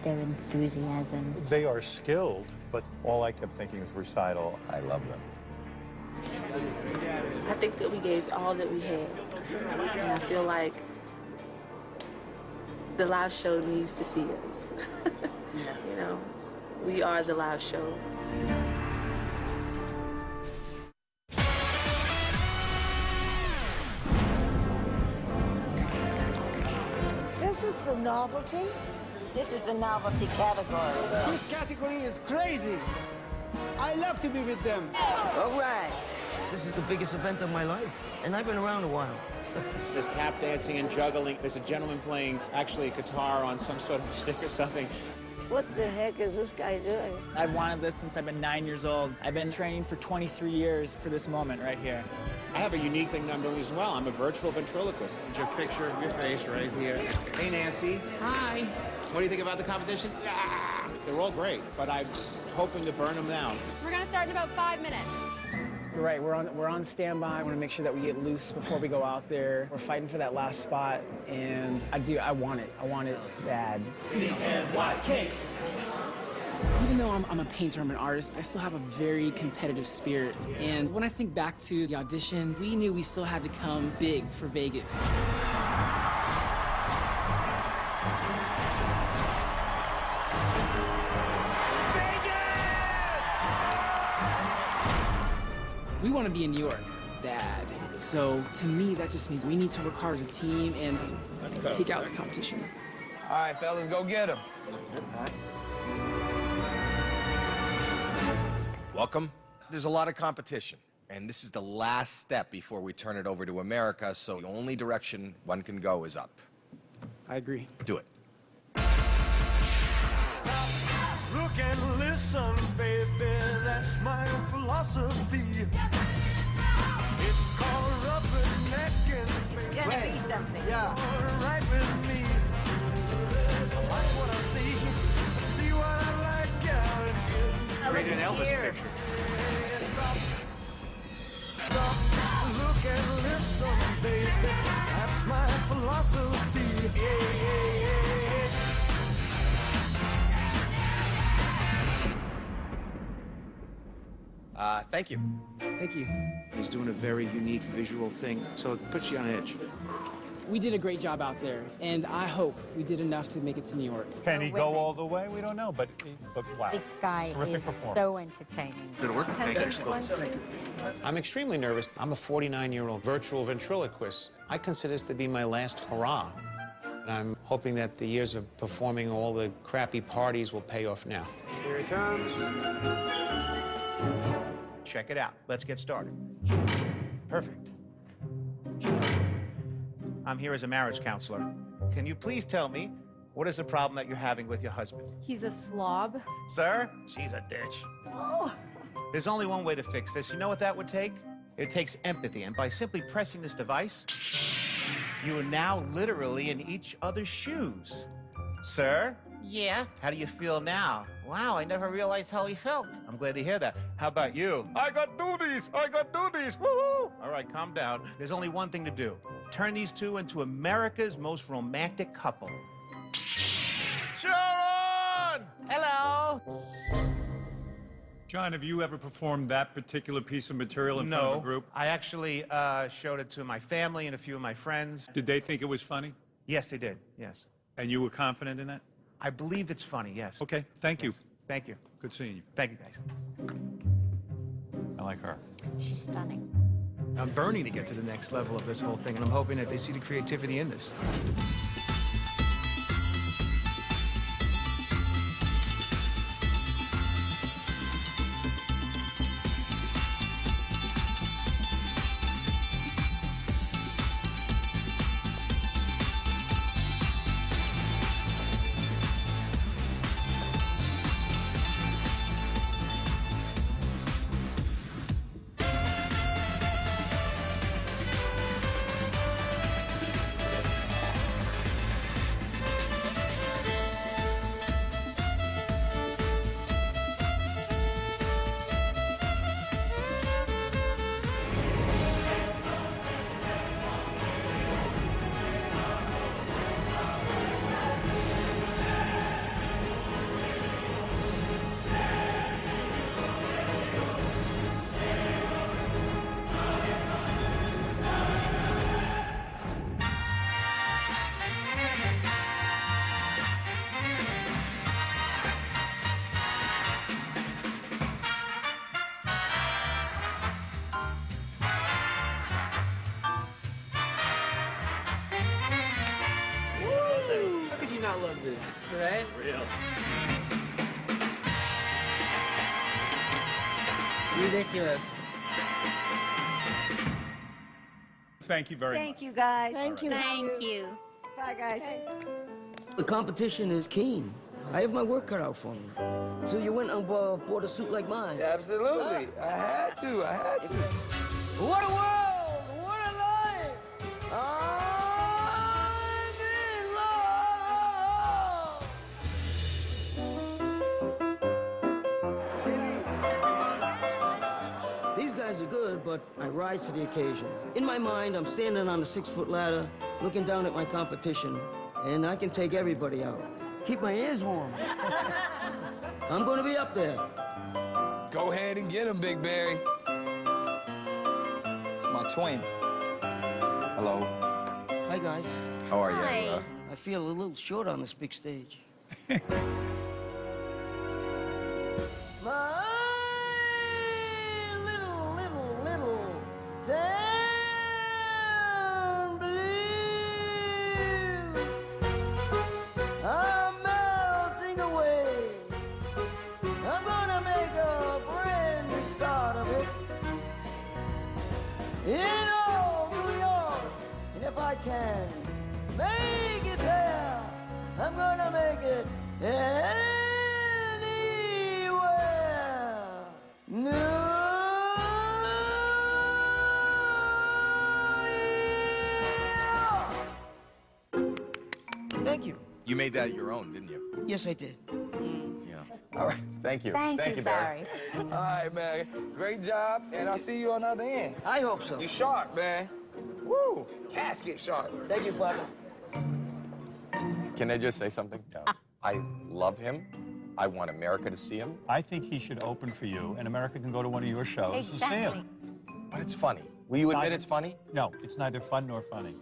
their enthusiasm. They are skilled, but all I kept thinking is recital. I love them. I think that we gave all that we had. And I feel like the live show needs to see us. You know, we are the live show. This is the novelty. This is the novelty category. This category is crazy. I love to be with them. All right. This is the biggest event of my life, and I've been around a while. There's tap dancing and juggling. There's a gentleman playing actually a guitar on some sort of stick or something. What the heck is this guy doing? I've wanted this since I've been 9 years old. I've been training for 23 years for this moment right here. I have a unique thing I'm doing as well. I'm a virtual ventriloquist. It's your picture of your face right here. Hey, Nancy. Hi. What do you think about the competition? Yeah. They're all great, but I'm hoping to burn them down. We're gonna start in about 5 minutes. You're right, we're on standby. I want to make sure that we get loose before we go out there. We're fighting for that last spot, and I want it. I want it bad. CNYK. Even though I'm a painter, I'm an artist, I still have a very competitive spirit. And when I think back to the audition, we knew we still had to come big for Vegas. We want to be in New York, bad. So to me, that just means we need to work hard as a team and take out the competition. All right, fellas, go get him. Welcome. There's a lot of competition, and this is the last step before we turn it over to America, so the only direction one can go is up. I agree. Do it. Look and listen, baby, that's my philosophy. It's called rubbernecking. It's gonna be something. Yeah. All right with me. I like what I see what I like, yeah. Read an Elvis picture. Stop, look and listen, baby, that's my philosophy. Yeah, yeah, yeah. Thank you. Thank you. He's doing a very unique visual thing, so it puts you on edge. We did a great job out there, and I hope we did enough to make it to New York. Can he go all the way? We don't know, but wow. This guy Terrific is performance. so entertaining. Good work. Thank Fantastic. you. I'm extremely nervous. I'm a 49-year-old virtual ventriloquist. I consider this to be my last hurrah. And I'm hoping that the years of performing all the crappy parties will pay off now. Here he comes. Check it out. Let's get started. Perfect. I'm here as a marriage counselor. Can you please tell me what is the problem that you're having with your husband? He's a slob. Sir, she's a ditch. Oh. There's only one way to fix this. You know what that would take? It takes empathy, and by simply pressing this device, you are now literally in each other's shoes. Sir? Yeah? How do you feel now? Wow, I never realized how he felt. I'm glad to hear that. How about you? I got duties! I got duties! Woo-hoo! All right, calm down. There's only one thing to do. Turn these two into America's most romantic couple. Sharon! Hello! John, have you ever performed that particular piece of material in front of a group? I actually showed it to my family and a few of my friends. Did they think it was funny? Yes, they did, yes. And you were confident in that? I believe it's funny, yes. Okay, thank you. Thank you. Good seeing you. Thank you, guys. I like her. She's stunning. I'm burning to get to the next level of this whole thing, and I'm hoping that they see the creativity in this. all of this, right? Real. Ridiculous. Thank you very much. Thank you, guys. Thank you. Thank you. Bye, guys. The competition is keen. I have my work cut out for me. So you went and bought a suit like mine? Absolutely. I had to. What a world! What a life! I'm in love! These guys are good, but I rise to the occasion. In my mind, I'm standing on a 6-foot ladder, looking down at my competition, and I can take everybody out. Keep my hands warm. I'm gonna be up there. Go ahead and get him, Big Barry. It's my twin. Hello. Hi, guys. How are you? Hi. I feel a little short on this big stage. My little town blue. I'm melting away. I'm gonna make a brand new start of it. In old New York, and if I can make it there, I'm gonna make it anywhere. New York. Thank you. You made that your own, didn't you? Yes, I did. Yeah. All right. Thank you. Thank you, Barry. All right, man. Great job, and I'll see you on the other end. I hope so. You sharp, man. Woo! Casket sharp. Thank you, Father. Can I just say something? Yeah. I love him. I want America to see him. I think he should open for you, and America can go to one of your shows and see him. But it's funny. Will you admit it's funny? No, it's neither fun nor funny.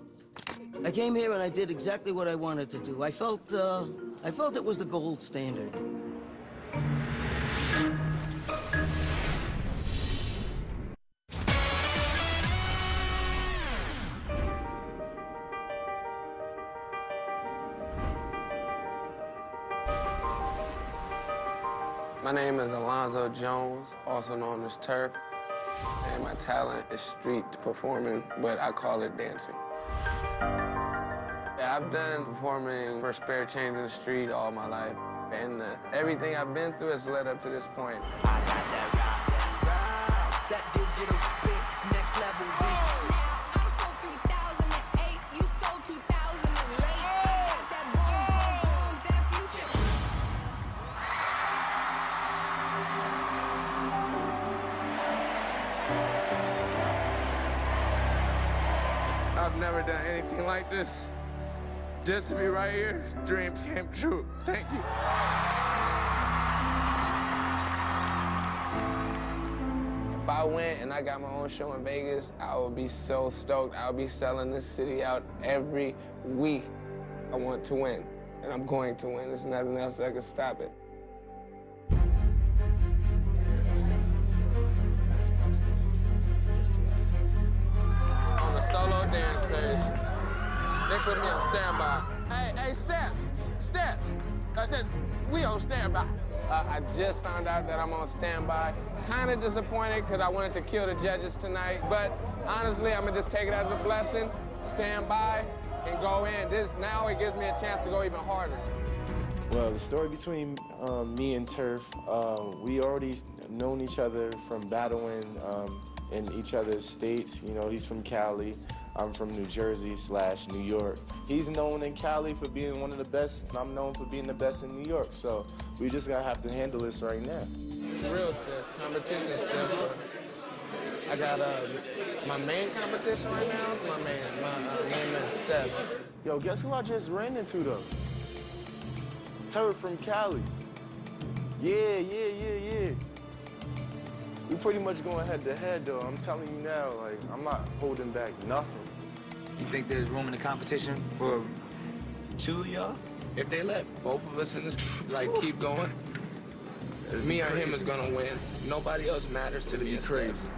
I came here and I did exactly what I wanted to do. I felt it was the gold standard. My name is Alonzo Jones, also known as Turf, and my talent is street performing, but I call it dancing. I've done performing for spare change in the street all my life, and everything I've been through has led up to this point. I got that rock, that digital spit, next level beats. I sold 3008, you sold 2008. I got that boom, that future. I've never done anything like this. Just to be right here, dreams came true. Thank you. If I went and I got my own show in Vegas, I would be so stoked. I would be selling this city out every week. I want to win, and I'm going to win. There's nothing else that can stop it. On the solo dance page, they put me on standby. Hey, Steps, we on standby. I just found out that I'm on standby. Kind of disappointed because I wanted to kill the judges tonight, but honestly, I'm gonna just take it as a blessing, stand by, and go in. Now it gives me a chance to go even harder. Well, the story between me and Turf, we already known each other from battling in each other's states. You know, he's from Cali. I'm from New Jersey / New York. He's known in Cali for being one of the best, and I'm known for being the best in New York. So we just gotta have to handle this right now. Real stiff, competition stiff. I got my main competition right now is my main man Steps. Yo, guess who I just ran into though? Turf from Cali. Yeah. We pretty much going head to head though. I'm telling you now, like, I'm not holding back nothing. You think there's room in the competition for two of y'all? If they let both of us in this, like, keep going, me or him is gonna win. Nobody else matters to me. Crazy.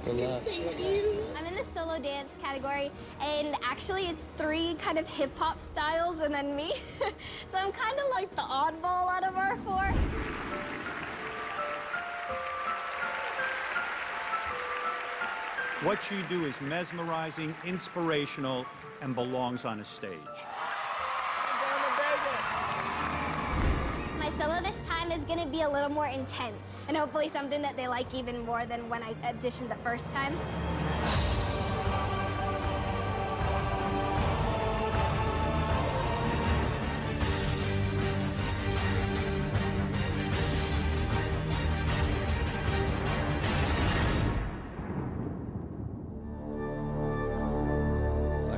Thank you. I'm in the solo solo dance category, and actually it's 3 kind of hip-hop styles and then me. So I'm kind of like the oddball out of our 4. What you do is mesmerizing, inspirational, and belongs on a stage. My solo this time is going to be a little more intense, and hopefully something that they like even more than when I auditioned the first time.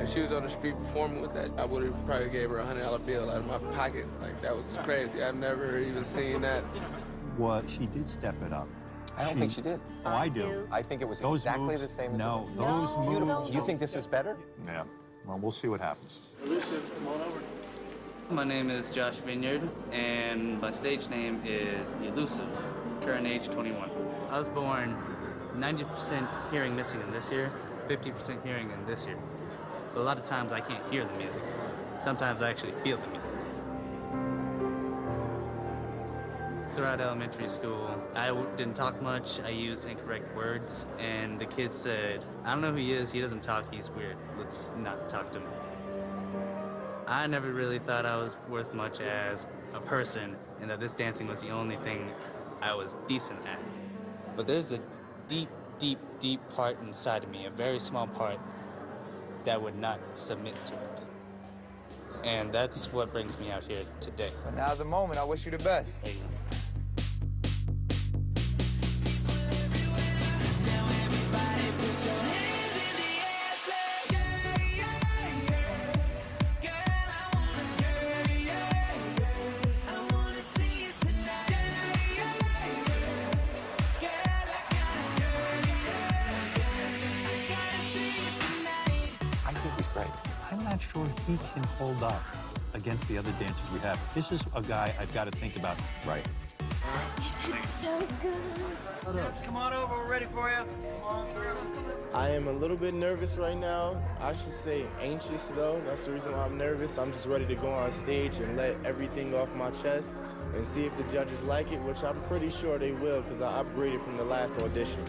If she was on the street performing with that, I would have probably gave her a $100 bill out of my pocket. Like, that was crazy. I've never even seen that. Well, she did step it up. I don't think she did. Oh, I do. I think it was Those exactly moves, the same as no, the those moves. You think this is better? Yeah. Well, we'll see what happens. Elusive, come on over. My name is Josh Vineyard, and my stage name is Elusive, current age 21. I was born 90% hearing missing in this ear, 50% hearing in this ear. But a lot of times I can't hear the music. Sometimes I actually feel the music. Throughout elementary school, I didn't talk much. I used incorrect words, and the kids said, I don't know who he is, he doesn't talk, he's weird. Let's not talk to him. I never really thought I was worth much as a person, and that this dancing was the only thing I was decent at. But there's a deep, deep, deep part inside of me, a very small part, that would not submit to it. And that's what brings me out here today. But now's the moment. I wish you the best. Hey. I'm not sure he can hold up against the other dancers we have. This is a guy I've got to think about. Right. You did so good. Steps, come on over. We're ready for you. Come on through. I am a little bit nervous right now. I should say anxious, though. That's the reason why I'm nervous. I'm just ready to go on stage and let everything off my chest and see if the judges like it, which I'm pretty sure they will, because I upgraded from the last audition.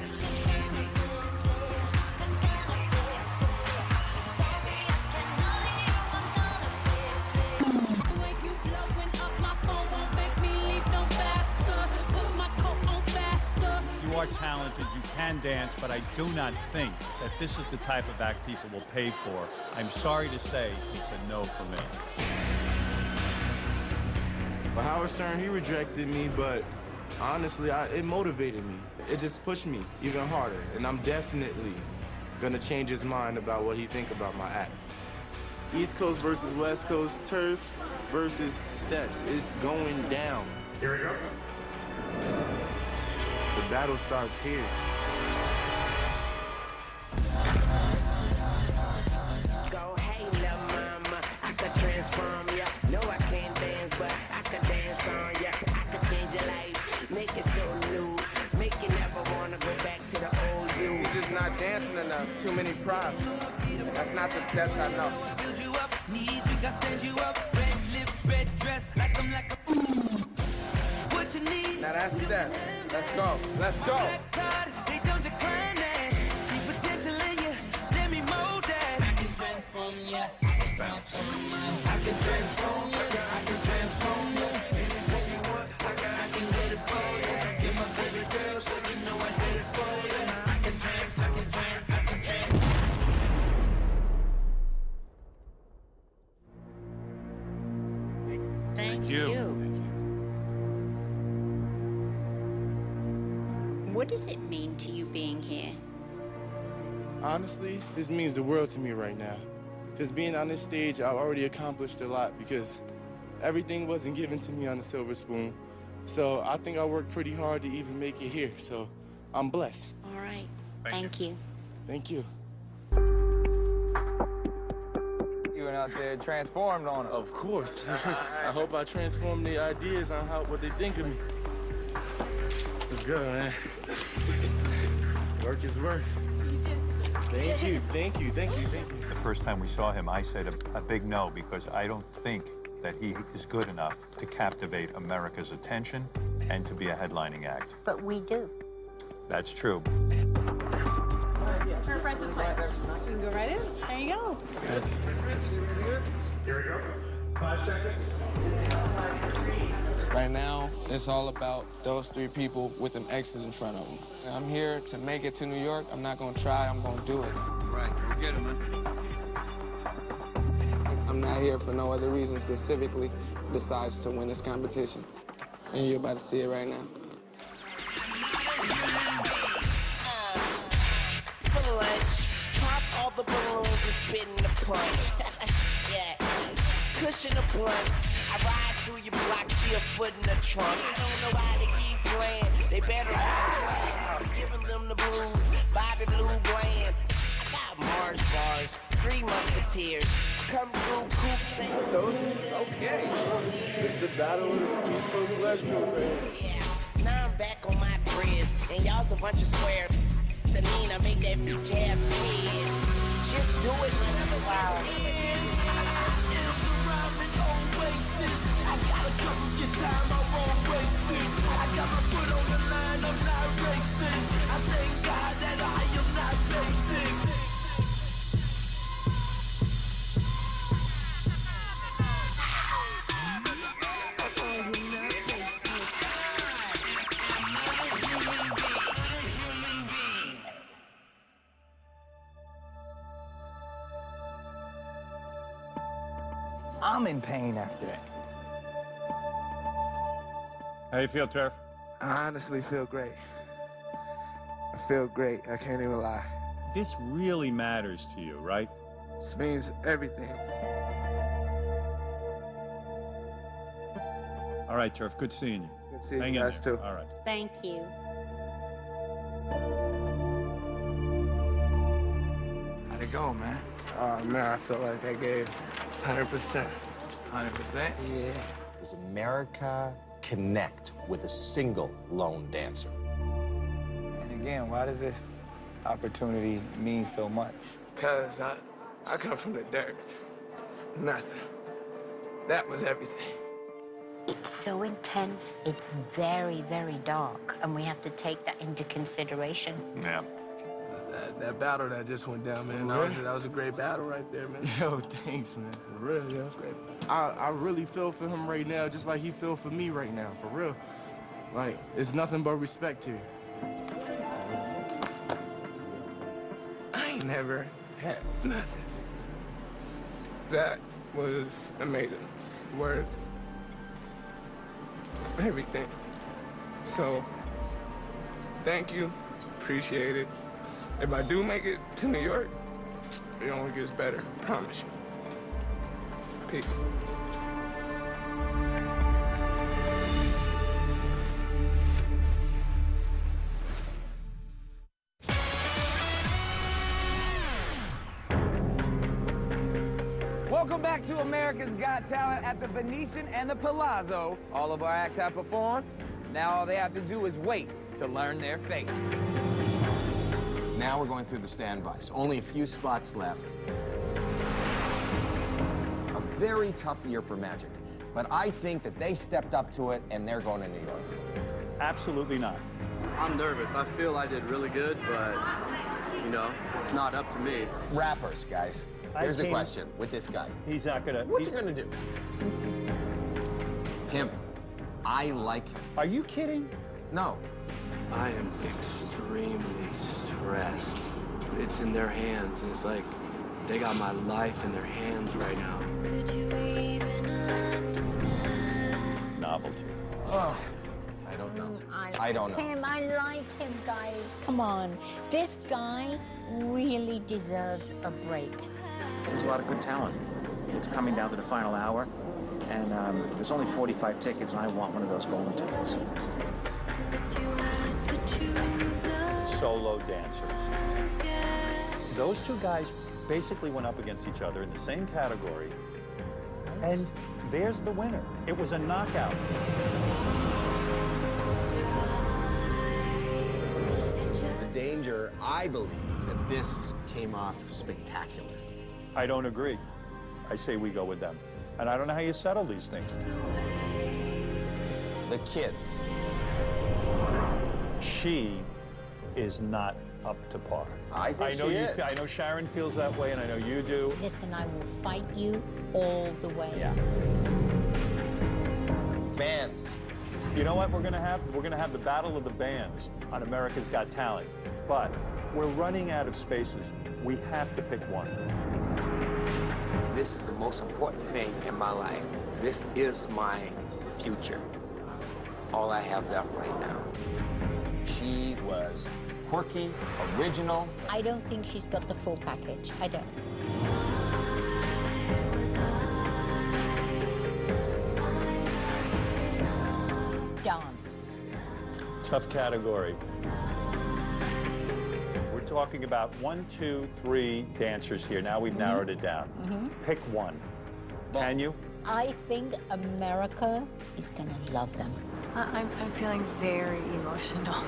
You are talented, you can dance, but I do not think that this is the type of act people will pay for. I'm sorry to say it's a no for me. Well, Howard Stern, he rejected me, but honestly, it motivated me. It just pushed me even harder, and I'm definitely gonna change his mind about what he think about my act. East Coast versus West Coast, turf versus steps. It's going down. Here we go. The battle starts here. Go, hey, lil' mama, I could transform ya. No, I can't dance, but I could dance on ya. I could change your life, make it so new, make you never wanna go back to the old you. You're just not dancing enough. Too many props. That's not the steps I know. Build you up, knees, we got stand you up. Red lips, red dress, like I'm like a what you need. Now that's steps. Let's go. Let's go. They don't decline that. See potential in you, let me mold that. I can transform ya, I can transform ya. I can transform ya, I can transform ya. Anything you want, I can get it for ya. You're my baby girl, so you know I did it for ya. I can trans, I can trans, I can trans. Thank you. What does it mean to you being here? Honestly, this means the world to me right now. Just being on this stage, I've already accomplished a lot because everything wasn't given to me on the silver spoon. So I think I worked pretty hard to even make it here. So I'm blessed. All right. Thank you. Thank you. You went out there transformed on it. Of course. I hope I transform their ideas on what they think of me. Let's go, man. Work is work. You did so Thank you, thank you, thank you, thank you. The first time we saw him, I said a big no, because I don't think that he is good enough to captivate America's attention and to be a headlining act. But we do. That's true. Turn right this way. You can go right in. There you go. Here we go. 5 seconds. Right now, it's all about those 3 people with them X's in front of them. I'm here to make it to New York. I'm not going to try. I'm going to do it. Right. Go get him, man. I'm not here for no other reason specifically besides to win this competition. And you're about to see it right now. For lunch, pop all the balloons and spit in the punch. Yeah. Cushion the blunts. I ride through your block, see a foot in the trunk. I don't know why they keep playing. They better ride. I'm giving them the blues. Bobby Blue Bland. I got Mars bars. 3 Musketeers. Come through, Coop St. I told you. Okay. It's the battle of the East Coast, West Coast right here. Yeah. Now I'm back on my grizz, and y'all's a bunch of squares. The Nina make that bitch have kids. Just do it, man. Wow. I gotta come get time, I won't waste it. I got my foot on the line, I'm not racing. I thank God that I am not basic. I'm in pain after that. How you feel, Turf? I honestly feel great. I feel great. I can't even lie. This really matters to you, right? This means everything. All right, Turf, good seeing you. Good seeing Hang you in guys, there. too. All right. Thank you. How'd it go, man? Oh, man, I feel like I gave 100%. 100%? Yeah. Does America connect with a single lone dancer? And again, why does this opportunity mean so much? Because I come from the dirt. Nothing. That was everything. It's so intense, it's very, very dark, and we have to take that into consideration. Yeah. That battle that just went down, man, that was a great battle right there, man. Yo, thanks, man. For real, yo. Great. I really feel for him right now, just like he feel for me right now, for real. Like, it's nothing but respect here. I ain't never had nothing. That was amazing. Worth everything. So, thank you. Appreciate it. If I do make it to New York, it only gets better. Promise you. Peace. Welcome back to America's Got Talent at the Venetian and the Palazzo. All of our acts have performed. Now all they have to do is wait to learn their fate. Now we're going through the standbys. Only a few spots left. A very tough year for Magic, but I think that they stepped up to it and they're going to New York. Absolutely not. I'm nervous. I feel I did really good, but, you know, it's not up to me. Rappers, guys. Here's the question with this guy. He's not gonna... What's he gonna do? Him. I like him. Are you kidding? No. I am extremely stressed. It's in their hands, and it's like they got my life in their hands right now. Could you even understand? Novelty. Oh, I don't know. I don't know. Him, I like him, guys. Come on. This guy really deserves a break. There's a lot of good talent. It's coming down to the final hour, and there's only 45 tickets, and I want one of those golden tickets. Solo dancers. Those two guys basically went up against each other in the same category, and there's the winner. It was a knockout. The danger, I believe, that this came off spectacular. I don't agree. I say we go with them. And I don't know how you settle these things. The kids. She is not up to par. I think she is. I know Sharon feels that way, and I know you do. Listen, I will fight you all the way. Yeah. Bands. You know what we're gonna have? We're gonna have the Battle of the Bands on America's Got Talent. But we're running out of spaces. We have to pick one. This is the most important thing in my life. This is my future. All I have left right now. She was quirky, original. I don't think she's got the full package. I don't. Dance. Tough category. We're talking about 1, 2, 3 dancers here. Now we've narrowed it down. Pick one. Can you? I think America is gonna love them. I'm feeling very emotional.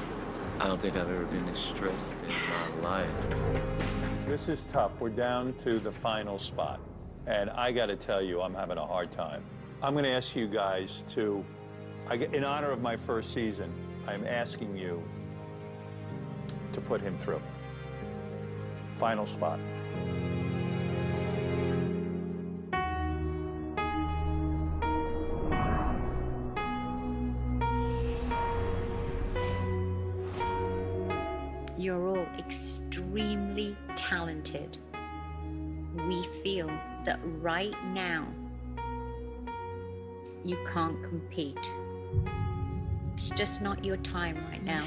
I don't think I've ever been this stressed in my life. This is tough. We're down to the final spot. And I got to tell you, I'm having a hard time. I'm going to ask you guys to, in honor of my first season, I'm asking you to put him through. Final spot. You're all extremely talented. We feel that right now, you can't compete. It's just not your time right now.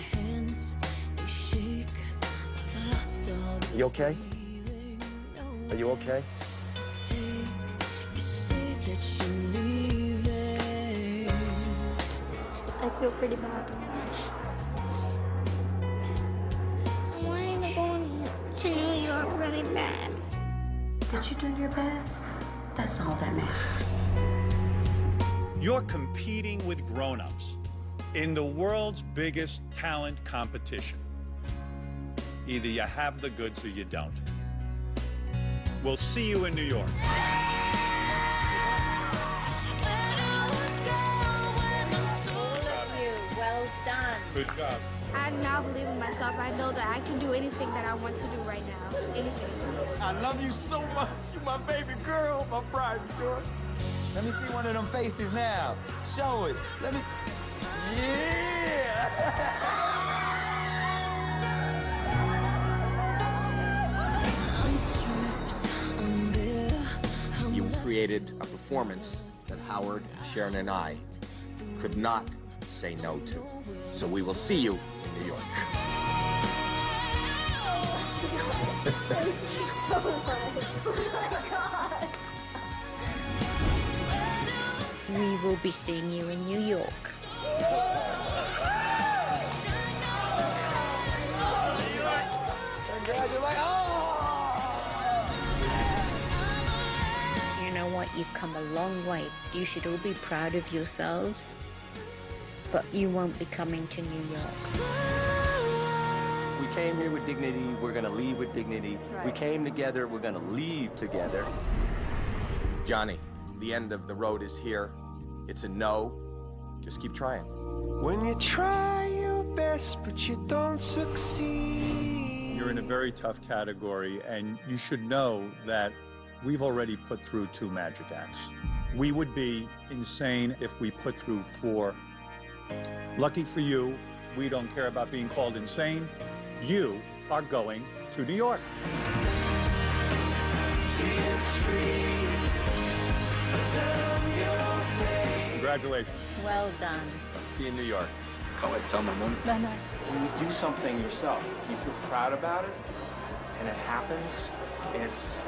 You okay? Are you okay? I feel pretty bad. I'm wanting to go to New York really bad. Did you do your best? That's all that matters. You're competing with grown-ups in the world's biggest talent competition. Either you have the goods or you don't. We'll see you in New York. Well done. Good job. I now believe in myself. I know that I can do anything that I want to do right now. Anything. I love you so much. You my baby girl, my pride and joy. Let me see one of them faces now. Show it. Let me. Yeah! You created a performance that Howard, Sharon, and I could not say no to. So we will see you in New York. Thank you so much. Oh my God. We will be seeing you in New York. You know what? You've come a long way. You should all be proud of yourselves. But you won't be coming to New York. We came here with dignity. We're going to leave with dignity. right. We came together. We're going to leave together. Johnny, the end of the road is here. It's a no. Just keep trying. When you try your best, but you don't succeed. You're in a very tough category, and you should know that we've already put through 2 magic acts. We would be insane if we put through 4. Lucky for you, we don't care about being called insane. You are going to New York. Congratulations. Well done. See you in New York. Go ahead, tell my mom. No, no. When you do something yourself, you feel proud about it, and it happens, it's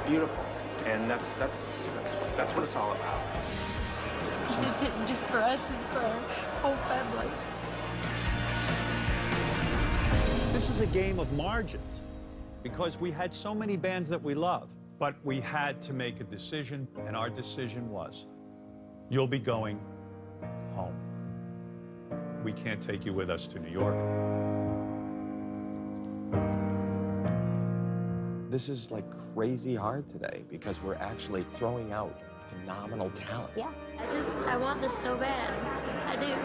beautiful. And that's what it's all about. This isn't just for us, it's for our whole family. This is a game of margins because we had so many bands that we love, but we had to make a decision, and our decision was, you'll be going home. We can't take you with us to New York. This is like crazy hard today because we're actually throwing out phenomenal talent. Yeah. I want this so bad. I do.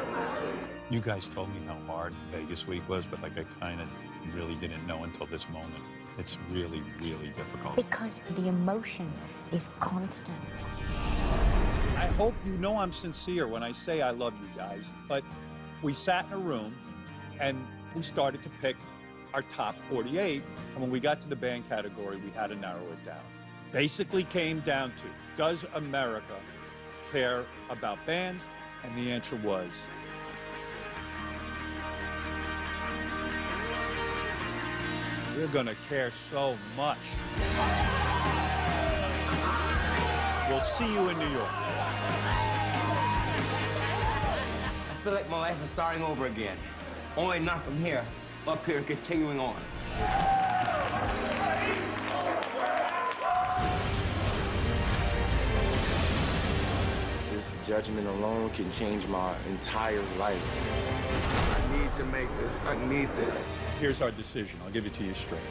You guys told me how hard Vegas week was, but like I kind of really didn't know until this moment. It's really, really difficult. Because the emotion is constant. I hope you know I'm sincere when I say I love you guys, but we sat in a room and we started to pick our top 48, and when we got to the band category, we had to narrow it down. Basically came down to, does America care about bands? And the answer was, we're gonna care so much. We'll see you in New York. I feel like my life is starting over again. Only not from here. Up here, continuing on. This judgment alone can change my entire life. I need to make this. I need this. Here's our decision. I'll give it to you straight.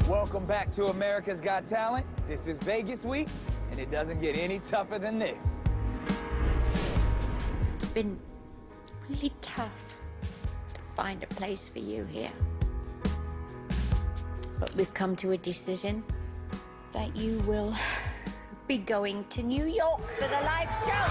Welcome back to America's Got Talent. This is Vegas week, and it doesn't get any tougher than this. It's been really tough to find a place for you here. But we've come to a decision that you will be going to New York for the live show.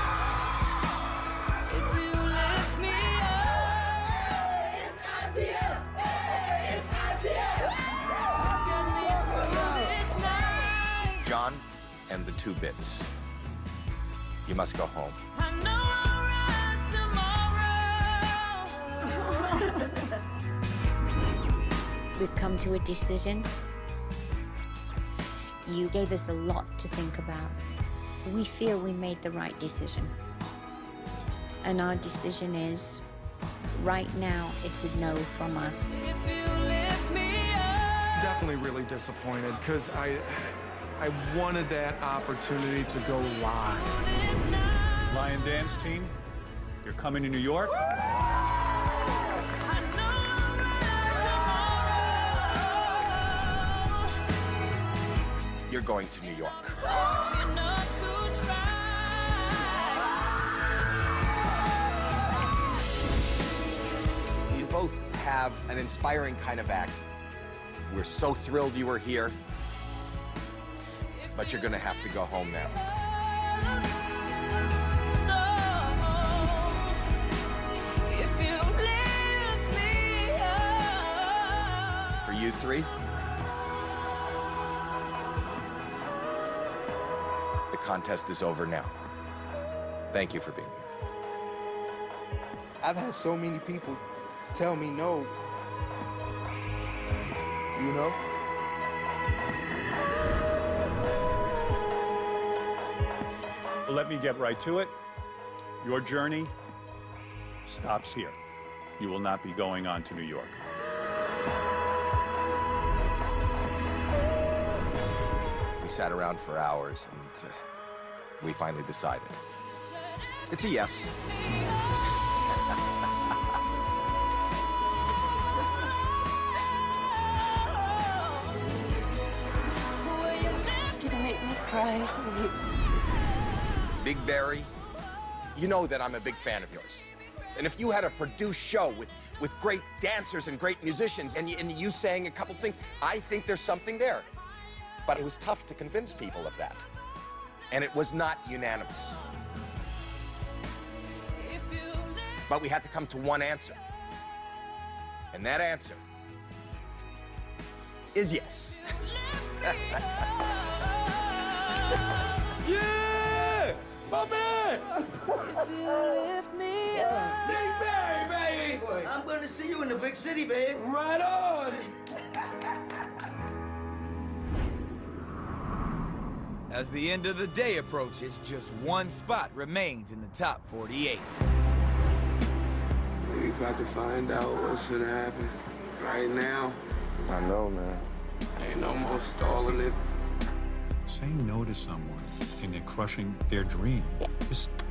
John and the 2 bits. You must go home. We've come to a decision. You gave us a lot to think about. We feel we made the right decision. And our decision is, right now, it's a no from us. Definitely really disappointed, because I wanted that opportunity to go live. Lion Dance team, you're coming to New York? You're going to New York. You both have an inspiring kind of act. We're so thrilled you were here, but you're gonna have to go home now. For you 3, the contest is over now. Thank you for being here. I've had so many people tell me no. You know? Well, let me get right to it. Your journey stops here. You will not be going on to New York. We sat around for hours, and we finally decided. It's a yes. You're gonna make me cry. Big Barry, you know that I'm a big fan of yours. And if you had a produced show with great dancers and great musicians, and you sang a couple things, I think there's something there. But it was tough to convince people of that. And it was not unanimous. But we had to come to one answer. And that answer is yes. Yeah! My man! Big Barry, baby! I'm gonna see you in the big city, babe. Right on! As the end of the day approaches, just one spot remains in the top 48. We got to find out what's gonna happen right now. I know, man. Ain't no more stalling it. saying no to someone and then crushing their dream.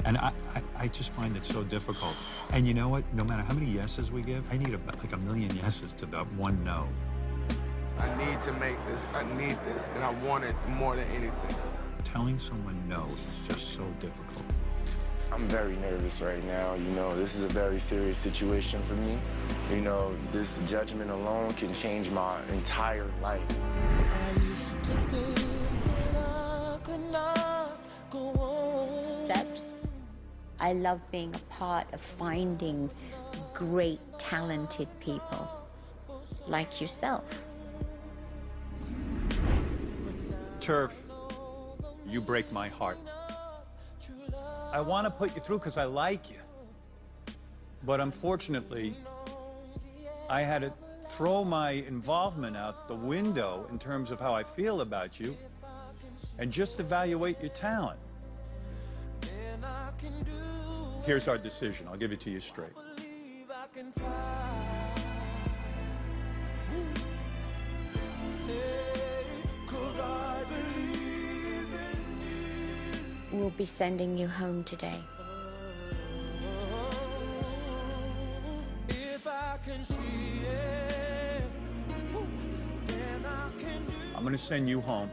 And I just find it so difficult. And you know what? No matter how many yeses we give, I need like a million yeses to that one no. I need to make this. I need this, and I want it more than anything. Telling someone no is just so difficult. I'm very nervous right now. You know, this is a very serious situation for me. You know, this judgment alone can change my entire life. Steps. I love being a part of finding great, talented people like yourself. Turf, you break my heart. I want to put you through because I like you. But unfortunately, I had to throw my involvement out the window in terms of how I feel about you and just evaluate your talent. Here's our decision. I'll give it to you straight. We'll be sending you home today. I'm going to send you home.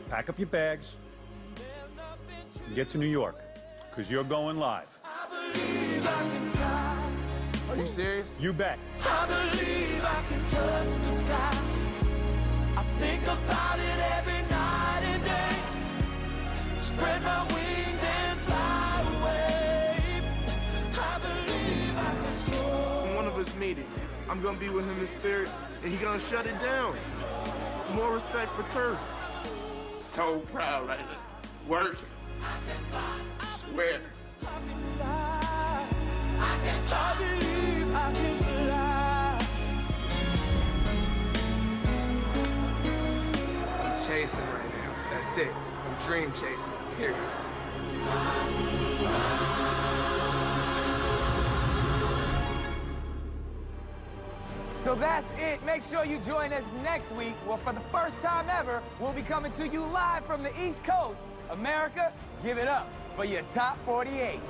Pack up your bags and get to New York, because you're going live. Are you serious? You bet. I believe I can touch the sky. I think about it every night and day. Spread my wings and fly away. I believe I can soar. When one of us meet it, I'm gonna be with him in spirit, and he gonna shut it down. More respect for Turf. So proud right now. Working. Swear. I believe I can fly. I'm chasing right now. That's it. I'm dream chasing. Period. So that's it. Make sure you join us next week. Well, for the first time ever, we'll be coming to you live from the East Coast. America, give it up for your top 48.